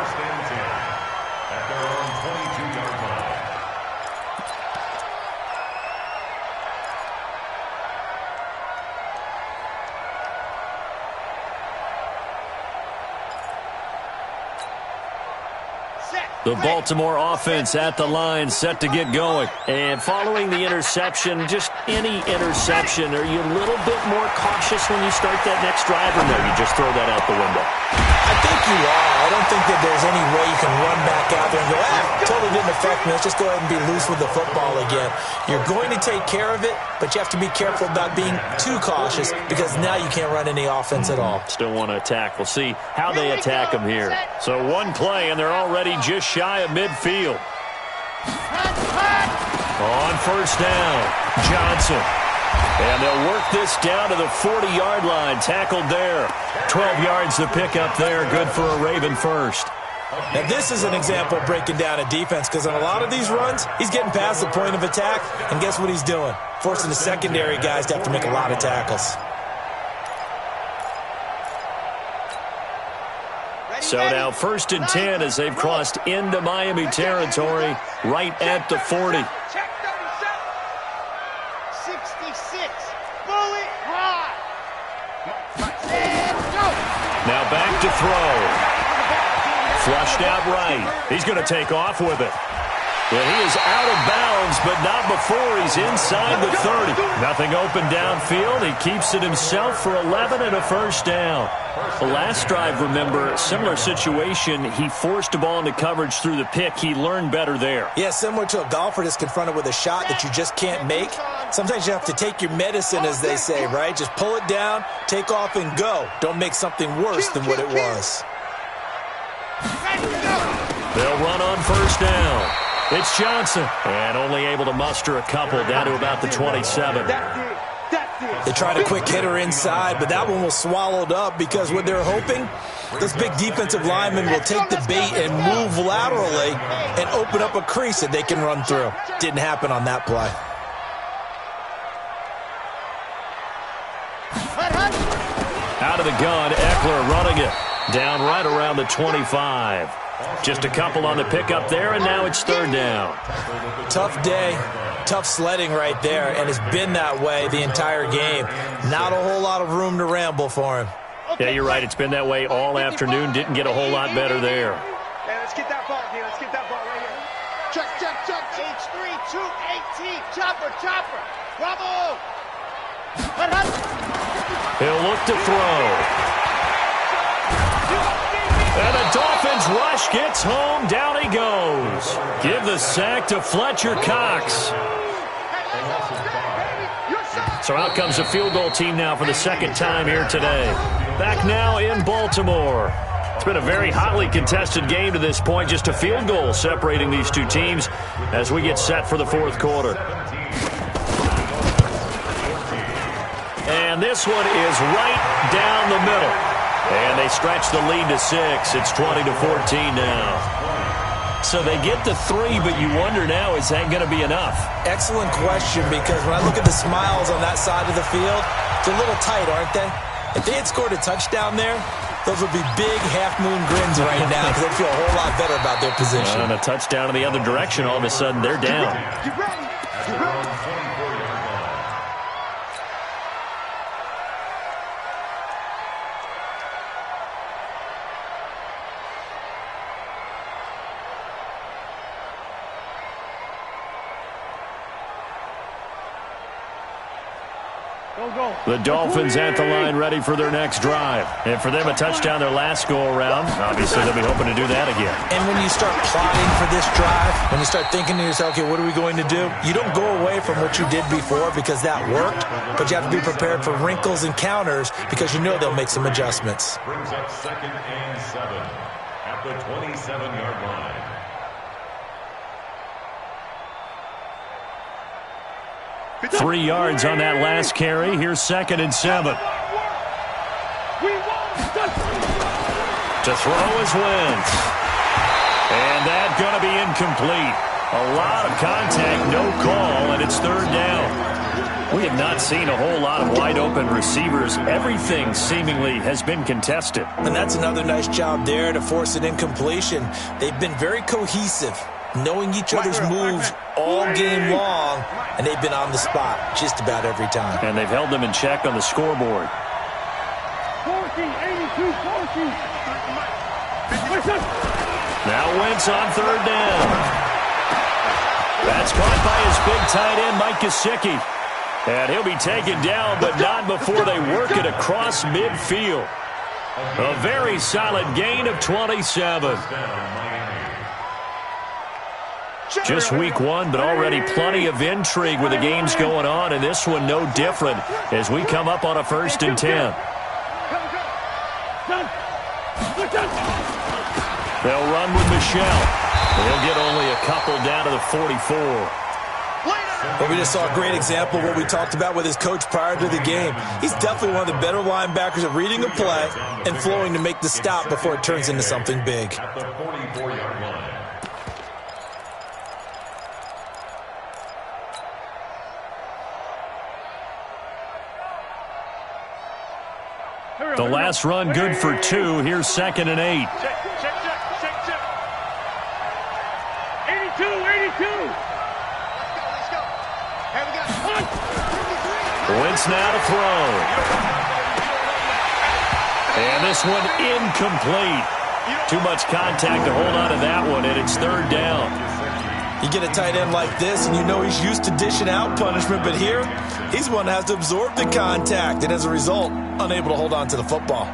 [SPEAKER 1] The Baltimore offense at the line, set to get going. And following the interception, just any interception, are you a little bit more cautious when you start that next drive, or no, you just throw that out the window?
[SPEAKER 3] I think you are. I don't think that there's any way you can run back out there and go, totally didn't affect me. Let's just go ahead and be loose with the football again. You're going to take care of it, but you have to be careful about being too cautious because now you can't run any offense at all.
[SPEAKER 1] Still want to attack. We'll see how they attack them here. So one play, and they're already just shy of midfield. On first down, Johnson. And they'll work this down to the 40-yard line. Tackled there. 12 yards to pick up there. Good for a Raven first.
[SPEAKER 3] Now, this is an example of breaking down a defense because on a lot of these runs, he's getting past the point of attack, and guess what he's doing? Forcing the secondary guys to have to make a lot of tackles.
[SPEAKER 1] So now 1st and 10 as they've crossed into Miami territory right at the 40.
[SPEAKER 2] Check 37. 66. Bullet ride. And go.
[SPEAKER 1] Now back to throw. Flushed out right. He's going to take off with it. Well, he is out of bounds, but not before he's inside the 30. Nothing open downfield. He keeps it himself for 11 and a first down. The last drive, remember, similar situation. He forced a ball into coverage through the pick. He learned better there.
[SPEAKER 3] Yeah, similar to a golfer that's confronted with a shot that you just can't make. Sometimes you have to take your medicine, as they say, right? Just pull it down, take off, and go. Don't make something worse than what it was.
[SPEAKER 1] They'll run on first down. It's Johnson, and only able to muster a couple down to about the 27.
[SPEAKER 3] They tried a quick hitter inside, but that one was swallowed up because what they're hoping, this big defensive lineman will take the bait and move laterally and open up a crease that they can run through. Didn't happen on that play.
[SPEAKER 1] Out of the gun, Eckler running it. Down right around the 25. Just a couple on the pickup there, and now it's 3rd down.
[SPEAKER 3] Tough day, tough sledding right there, and it's been that way the entire game. Not a whole lot of room to ramble for him.
[SPEAKER 1] Yeah, you're right. It's been that way all afternoon. Didn't get a whole lot better there.
[SPEAKER 2] Hey, let's get that ball here. Let's get that ball right here. Check. H3, 218. Chopper. Bravo.
[SPEAKER 1] He'll look to throw. And the Dolphins rush gets home. Down he goes. Give the sack to Fletcher Cox. So out comes the field goal team now for the second time here today. Back now in Baltimore. It's been a very hotly contested game to this point. Just a field goal separating these two teams as we get set for the 4th quarter. And this one is right down the middle. And they stretch the lead to 6. It's 20-14 now. So they get to 3, but you wonder now, is that going to be enough?
[SPEAKER 3] Excellent question, because when I look at the smiles on that side of the field, it's a little tight, aren't they? If they had scored a touchdown there, those would be big half-moon grins right now because they'd feel a whole lot better about their position.
[SPEAKER 1] And a touchdown in the other direction, all of a sudden they're down.
[SPEAKER 2] Get ready.
[SPEAKER 1] The Dolphins at the line ready for their next drive. And for them, a touchdown their last go-around. Obviously, they'll be hoping to do that again.
[SPEAKER 3] And when you start plotting for this drive, when you start thinking to yourself, okay, what are we going to do? You don't go away from what you did before because that worked, but you have to be prepared for wrinkles and counters because you know they'll make some adjustments.
[SPEAKER 4] Brings up 2nd and 7 at the 27-yard line.
[SPEAKER 1] Three yards on that last carry. Here's 2nd and 7. To throw is Wentz. And that's going to be incomplete. A lot of contact, no call, and it's 3rd down. We have not seen a whole lot of wide-open receivers. Everything seemingly has been contested.
[SPEAKER 3] And that's another nice job there to force an incompletion. They've been very cohesive, knowing each other's moves all game long, and they've been on the spot just about every time.
[SPEAKER 1] And they've held them in check on the scoreboard.
[SPEAKER 2] 82-14.
[SPEAKER 1] Now Wentz on 3rd down. That's caught by his big tight end, Mike Gesicki. And he'll be taken down, but not before they work it across midfield. A very solid gain of 27. Just week 1, but already plenty of intrigue with the games going on, and this one no different as we come up on a 1st and 10. They'll run with Michelle. They'll get only a couple down to the 44.
[SPEAKER 3] Well, we just saw a great example of what we talked about with his coach prior to the game. He's definitely one of the better linebackers at reading a play and flowing to make the stop before it turns into something big.
[SPEAKER 4] At the 44-yard line.
[SPEAKER 1] The last run good for 2. Here's 2nd and 8.
[SPEAKER 2] Check. 82. Let's go. Here we go.
[SPEAKER 1] Wentz now to throw. And this one incomplete. Too much contact to hold on to that one, and it's 3rd down.
[SPEAKER 3] You get a tight end like this, and you know he's used to dishing out punishment, but here, he's one that has to absorb the contact, and as a result, unable to hold on to the football.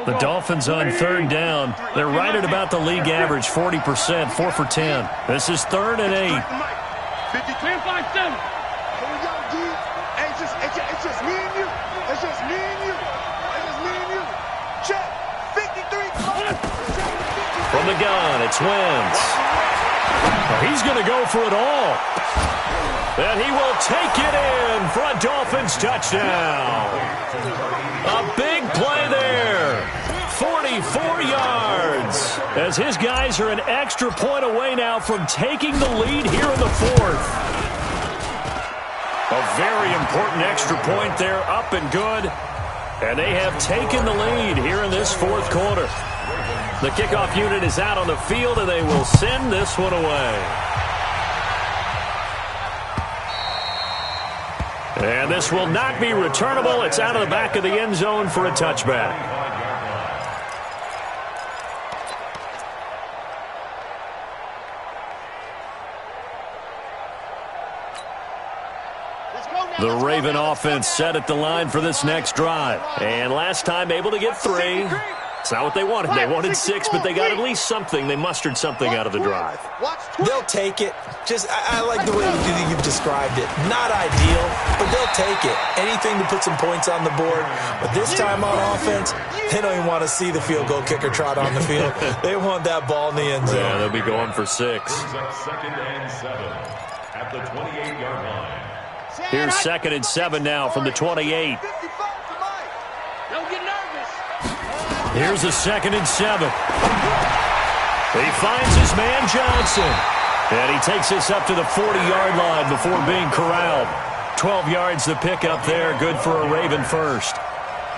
[SPEAKER 1] The Dolphins on 3rd down. They're right at about the league average, 40%, 4 for 10. This is 3rd and 8.
[SPEAKER 2] 53 5 7. Here we go, D. Hey, it's just me and you. It's just me and you. Check. 53.
[SPEAKER 1] From the gun, it's Wentz. He's going to go for it all. And he will take it in for a Dolphins touchdown. A big play there. 44 yards. As his guys are an extra point away now from taking the lead here in the 4th. A very important extra point there, up and good. And they have taken the lead here in this 4th quarter. The kickoff unit is out on the field, and they will send this one away. And this will not be returnable. It's out of the back of the end zone for a touchback. The Raven offense set at the line for this next drive. And last time able to get 3. It's not what they wanted. They wanted 6, but they got at least something. They mustered something out of the drive.
[SPEAKER 3] They'll take it. I like the way you've described it. Not ideal, but they'll take it. Anything to put some points on the board. But this time on offense, they don't even want to see the field goal kicker trot on the field. They want that ball in the end zone.
[SPEAKER 1] Yeah, they'll be going for 6.
[SPEAKER 4] 2nd and 7 at the 28-yard line.
[SPEAKER 1] Here's 2nd and 7 now from the 28.
[SPEAKER 2] Don't get nervous.
[SPEAKER 1] Here's a 2nd and 7. He finds his man Johnson. And he takes this up to the 40-yard line before being corralled. 12 yards the pickup there. Good for a Raven first.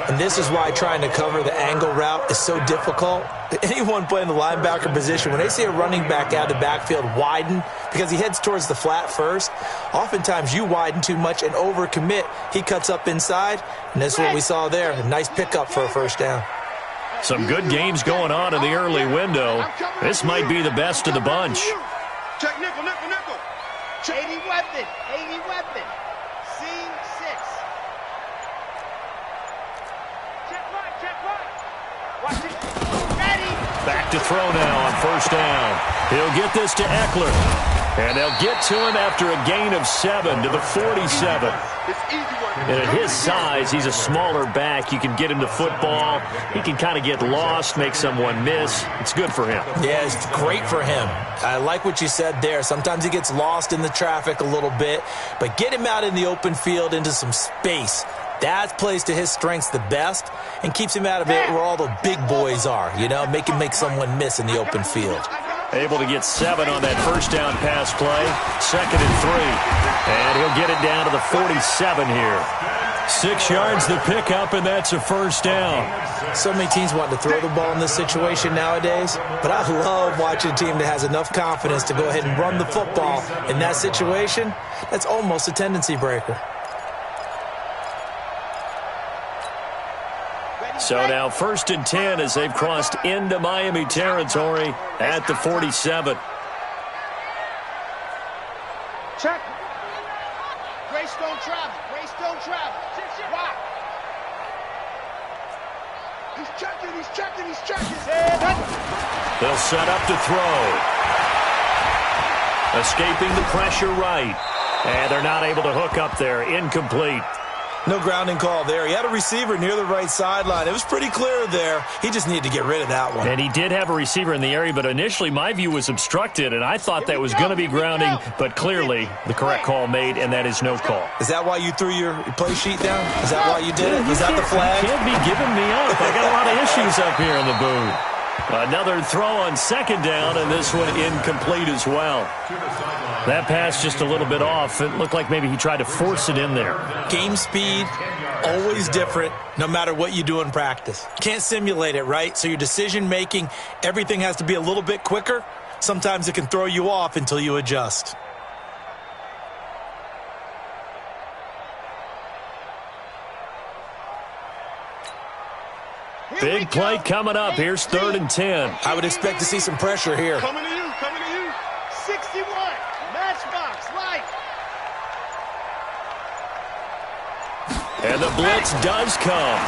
[SPEAKER 3] And this is why trying to cover the angle route is so difficult. Anyone playing the linebacker position, when they see a running back out of the backfield widen because he heads towards the flat first, oftentimes you widen too much and overcommit. He cuts up inside, and that's what we saw there. A nice pickup for a first down.
[SPEAKER 1] Some good games going on in the early window. This might be the best of the bunch.
[SPEAKER 2] Check nickel. 80 weapon. Scene 6. Check right. Watch it. Ready.
[SPEAKER 1] Back to throw now on first down. He'll get this to Eckler. And they'll get to him after a gain of 7 to the 47. And at his size, he's a smaller back. You can get him to football. He can kind of get lost, make someone miss. It's good for him.
[SPEAKER 3] Yeah, it's great for him. I like what you said there. Sometimes he gets lost in the traffic a little bit, but get him out in the open field into some space. That plays to his strengths the best and keeps him out of it where all the big boys are, make him make someone miss in the open field.
[SPEAKER 1] Able to get 7 on that first down pass play. 2nd and 3. And he'll get it down to the 47 here. 6 yards the pickup, and that's a first down.
[SPEAKER 3] So many teams want to throw the ball in this situation nowadays, but I love watching a team that has enough confidence to go ahead and run the football in that situation. That's almost a tendency breaker.
[SPEAKER 1] So now 1st and 10 as they've crossed into Miami territory at the 47.
[SPEAKER 2] Check. Grace don't travel. Why? He's checking.
[SPEAKER 1] They'll set up to throw. Escaping the pressure right. And they're not able to hook up there. Incomplete.
[SPEAKER 3] No grounding call there. He had a receiver near the right sideline. It was pretty clear there. He just needed to get rid of that one.
[SPEAKER 1] And he did have a receiver in the area, but initially my view was obstructed, and I thought that was going to be grounding, but clearly the correct call made, and that is no call.
[SPEAKER 3] Is that why you threw your play sheet down? Is that why you did it? Was that the flag?
[SPEAKER 1] You can't be giving me up. I got a lot of issues up here in the booth. Another throw on second down, and this one incomplete as well. That pass just a little bit off. It looked like maybe he tried to force it in there.
[SPEAKER 3] Game speed, always different, no matter what you do in practice. Can't simulate it, right? So your decision-making, everything has to be a little bit quicker. Sometimes it can throw you off until you adjust.
[SPEAKER 1] Big play coming up. Here's 3rd and 10.
[SPEAKER 3] I would expect to see some pressure here.
[SPEAKER 2] Coming to you, coming to you. 61, matchbox, light.
[SPEAKER 1] And the blitz does come.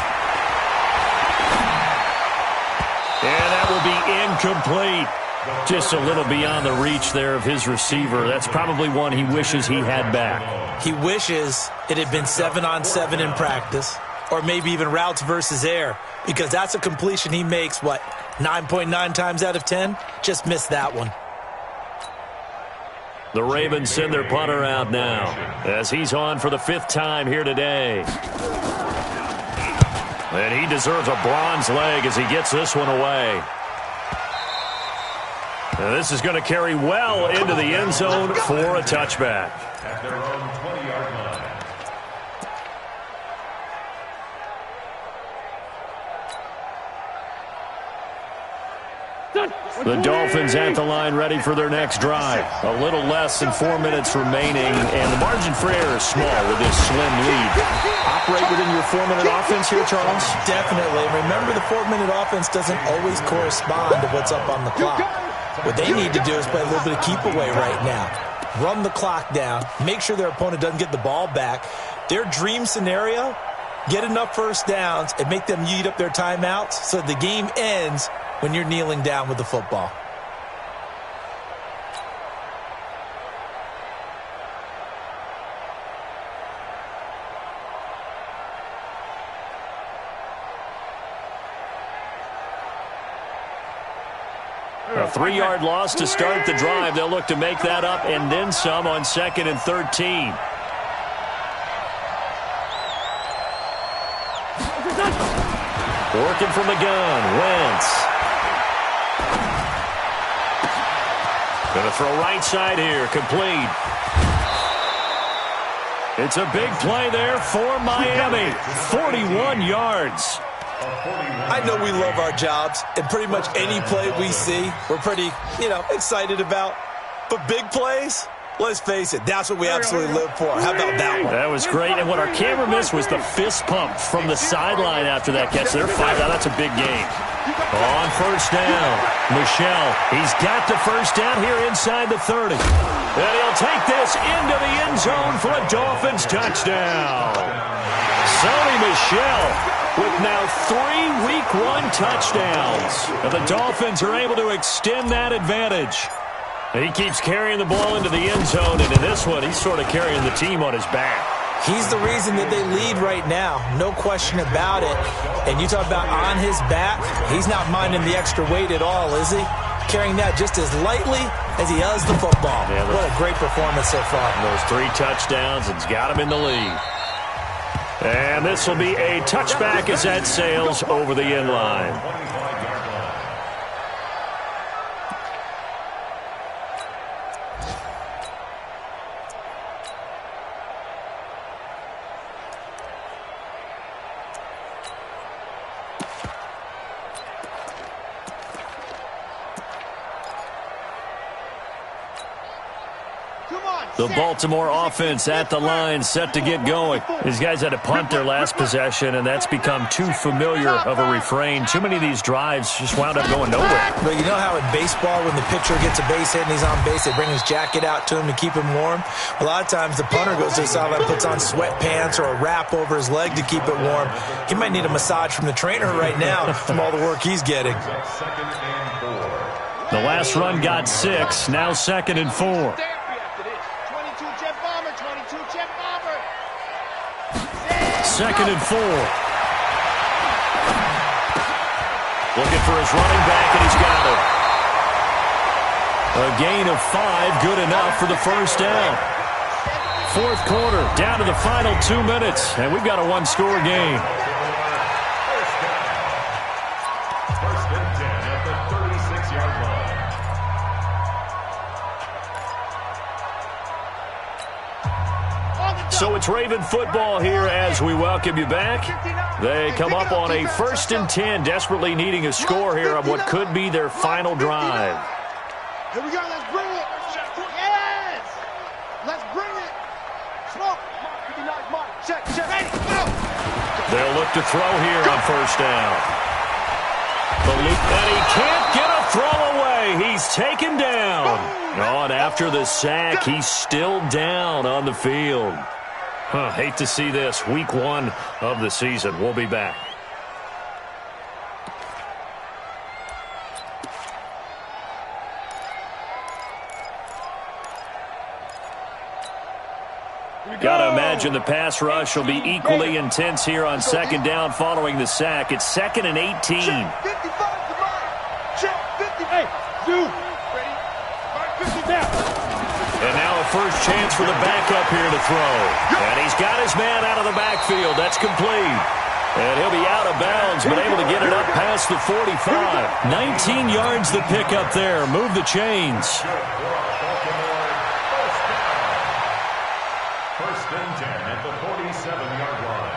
[SPEAKER 1] And that will be incomplete. Just a little beyond the reach there of his receiver. That's probably one he wishes he had back.
[SPEAKER 3] He wishes it had been 7-on-7 in practice, or maybe even routes versus air, because that's a completion he makes, 9.9 times out of 10? Just missed that one.
[SPEAKER 1] The Ravens send their punter out now as he's on for the 5th time here today. And he deserves a bronze leg as he gets this one away. And this is going to carry well into the end zone for a touchback.
[SPEAKER 4] At their own 20-yard line.
[SPEAKER 1] The Dolphins at the line ready for their next drive. A little less than 4 minutes remaining, and the margin for error is small with this slim lead. Operate within your 4-minute offense here, Charles?
[SPEAKER 3] Definitely. Remember, the 4-minute offense doesn't always correspond to what's up on the clock. What they need to do is play a little bit of keep away right now. Run the clock down. Make sure their opponent doesn't get the ball back. Their dream scenario, get enough first downs and make them eat up their timeouts so the game ends when you're kneeling down with the football.
[SPEAKER 1] A 3-yard loss to start the drive. They'll look to make that up and then some on 2nd and 13. Working from the gun, Wentz. Going to throw right side here, complete. It's a big play there for Miami. 41 yards.
[SPEAKER 3] I know we love our jobs, and pretty much any play we see, we're pretty, excited about. But big plays, let's face it, that's what we absolutely live for. How about that one?
[SPEAKER 1] That was great, and what our camera missed was the fist pump from the sideline after that catch. They're fired out. That's a big game. On 1st down, Michel. He's got the 1st down here inside the 30. And he'll take this into the end zone for a Dolphins touchdown. Sony Michel with now 3 Week 1 touchdowns. And the Dolphins are able to extend that advantage. And he keeps carrying the ball into the end zone, and in this one, he's sort of carrying the team on his back.
[SPEAKER 3] He's the reason that they lead right now. No question about it. And you talk about on his back, he's not minding the extra weight at all, is he? Carrying that just as lightly as he does the football. Yeah, what a great performance so far.
[SPEAKER 1] Those 3 touchdowns, it's got him in the lead. And this will be a touchback as that sails over the end line. The Baltimore offense at the line, set to get going. These guys had to punt their last possession, and that's become too familiar of a refrain. Too many of these drives just wound up going nowhere.
[SPEAKER 3] But you know how in baseball, when the pitcher gets a base hit and he's on base, they bring his jacket out to him to keep him warm? A lot of times the punter goes to the sideline, puts on sweatpants or a wrap over his leg to keep it warm. He might need a massage from the trainer right now from all the work he's getting.
[SPEAKER 1] The last run got 6, now 2nd and 4. 2nd and 4. Looking for his running back, and he's got it. A gain of 5, good enough for the first down. 4th quarter, down to the final 2 minutes, and we've got a one-score game.
[SPEAKER 4] First and 10 at the 36-yard line.
[SPEAKER 1] So it's Raven football here as we welcome you back. They come up on a 1st and 10, desperately needing a score here on what could be their final drive.
[SPEAKER 2] Here we go. Let's bring it. Yes. Let's bring it. Smoke. Check. Ready. Go.
[SPEAKER 1] They'll look to throw here on 1st down. And he can't get a throw away. He's taken down. Oh, and after the sack, he's still down on the field. Hate to see this. Week 1 of the season. We'll be back. Gotta imagine the pass rush will be equally intense here on 2nd down following the sack. It's 2nd and 18.
[SPEAKER 2] Check 55 to mine. Check 50. Hey, dude. Ready? Mark 50 down.
[SPEAKER 1] And now a first chance for the backup here to throw. And he's got his man out of the backfield. That's complete. And he'll be out of bounds, but able to get it up past the 45. 19 yards the pickup there. Move the chains.
[SPEAKER 4] First and 10 at the 47-yard line.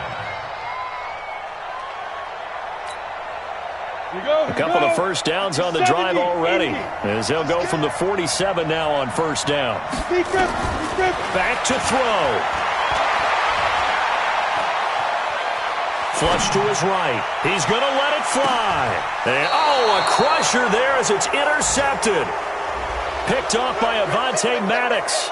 [SPEAKER 1] A couple of first downs on the drive already, as they'll go from the 47 now on 1st down. Back to throw. Flush to his right. He's going to let it fly. And, a crusher there as it's intercepted. Picked off by Avonte Maddox.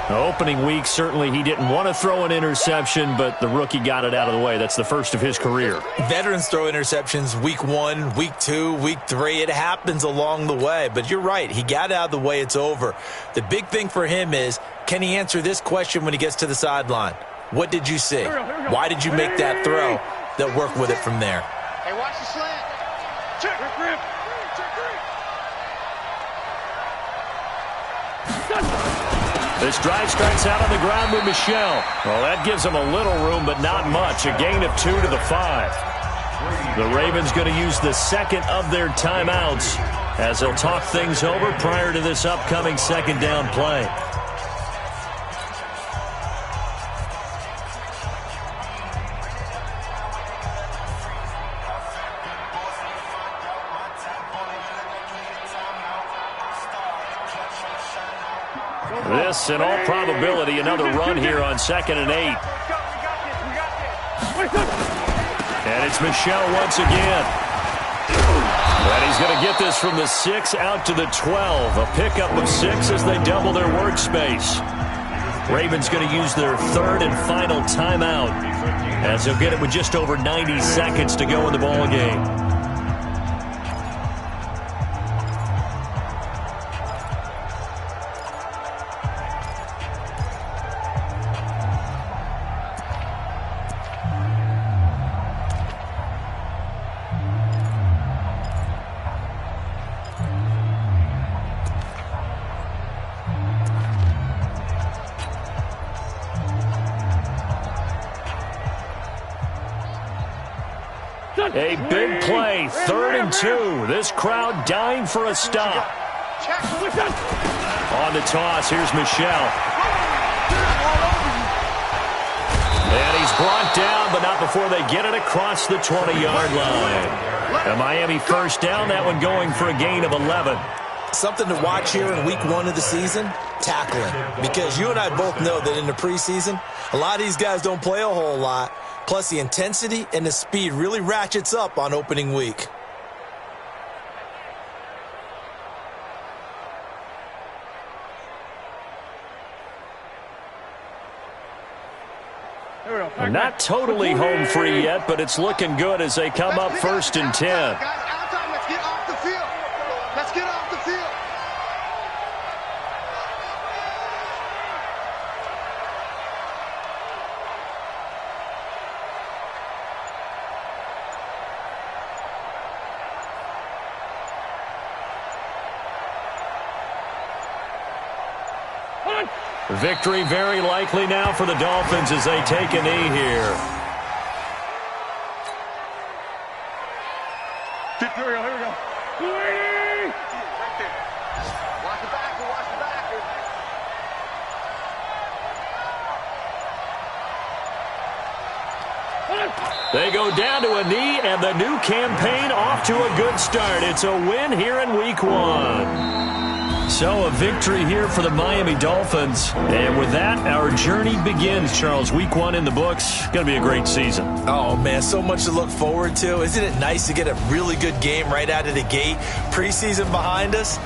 [SPEAKER 1] Opening week, certainly he didn't want to throw an interception, but the rookie got it out of the way. That's the first of his career.
[SPEAKER 3] Veterans throw interceptions week 1, week 2, week 3. It happens along the way. But you're right. He got it out of the way. It's over. The big thing for him is, can he answer this question when he gets to the sideline? What did you see? Why did you make that throw? They'll work with it from there.
[SPEAKER 2] Hey, watch the slant. Check. Grip.
[SPEAKER 1] This drive starts out on the ground with Michel. Well, that gives them a little room, but not much. A gain of 2 to the 5. The Ravens going to use the 2nd of their timeouts as they'll talk things over prior to this upcoming 2nd down play. This, in all probability, another run here on 2nd and 8. And it's Michel once again. And he's going to get this from the 6 out to the 12. A pickup of 6 as they double their workspace. Ravens going to use their 3rd and final timeout as they'll get it with just over 90 seconds to go in the ball game. A big play, 3rd and 2. This crowd dying for a stop. On the toss, here's Michel. And he's brought down, but not before they get it across the 20-yard line. A Miami first down, that one going for a gain of 11.
[SPEAKER 3] Something to watch here in week 1 of the season, tackling. Because you and I both know that in the preseason, a lot of these guys don't play a whole lot. Plus, the intensity and the speed really ratchets up on opening week.
[SPEAKER 1] Not totally home free yet, but it's looking good as they come up 1st and 10.
[SPEAKER 2] Guys, outside, let's get off the field. Let's get off the field.
[SPEAKER 1] Victory very likely now for the Dolphins as they take a knee here.
[SPEAKER 5] Here we go. Right there. Watch the backer, watch the backer.
[SPEAKER 1] They go down to a knee, and the new campaign off to a good start. It's a win here in Week 1. So a victory here for the Miami Dolphins. And with that, our journey begins, Charles. Week 1 in the books. Going to be a great season.
[SPEAKER 3] Oh, man, so much to look forward to. Isn't it nice to get a really good game right out of the gate? Preseason behind us.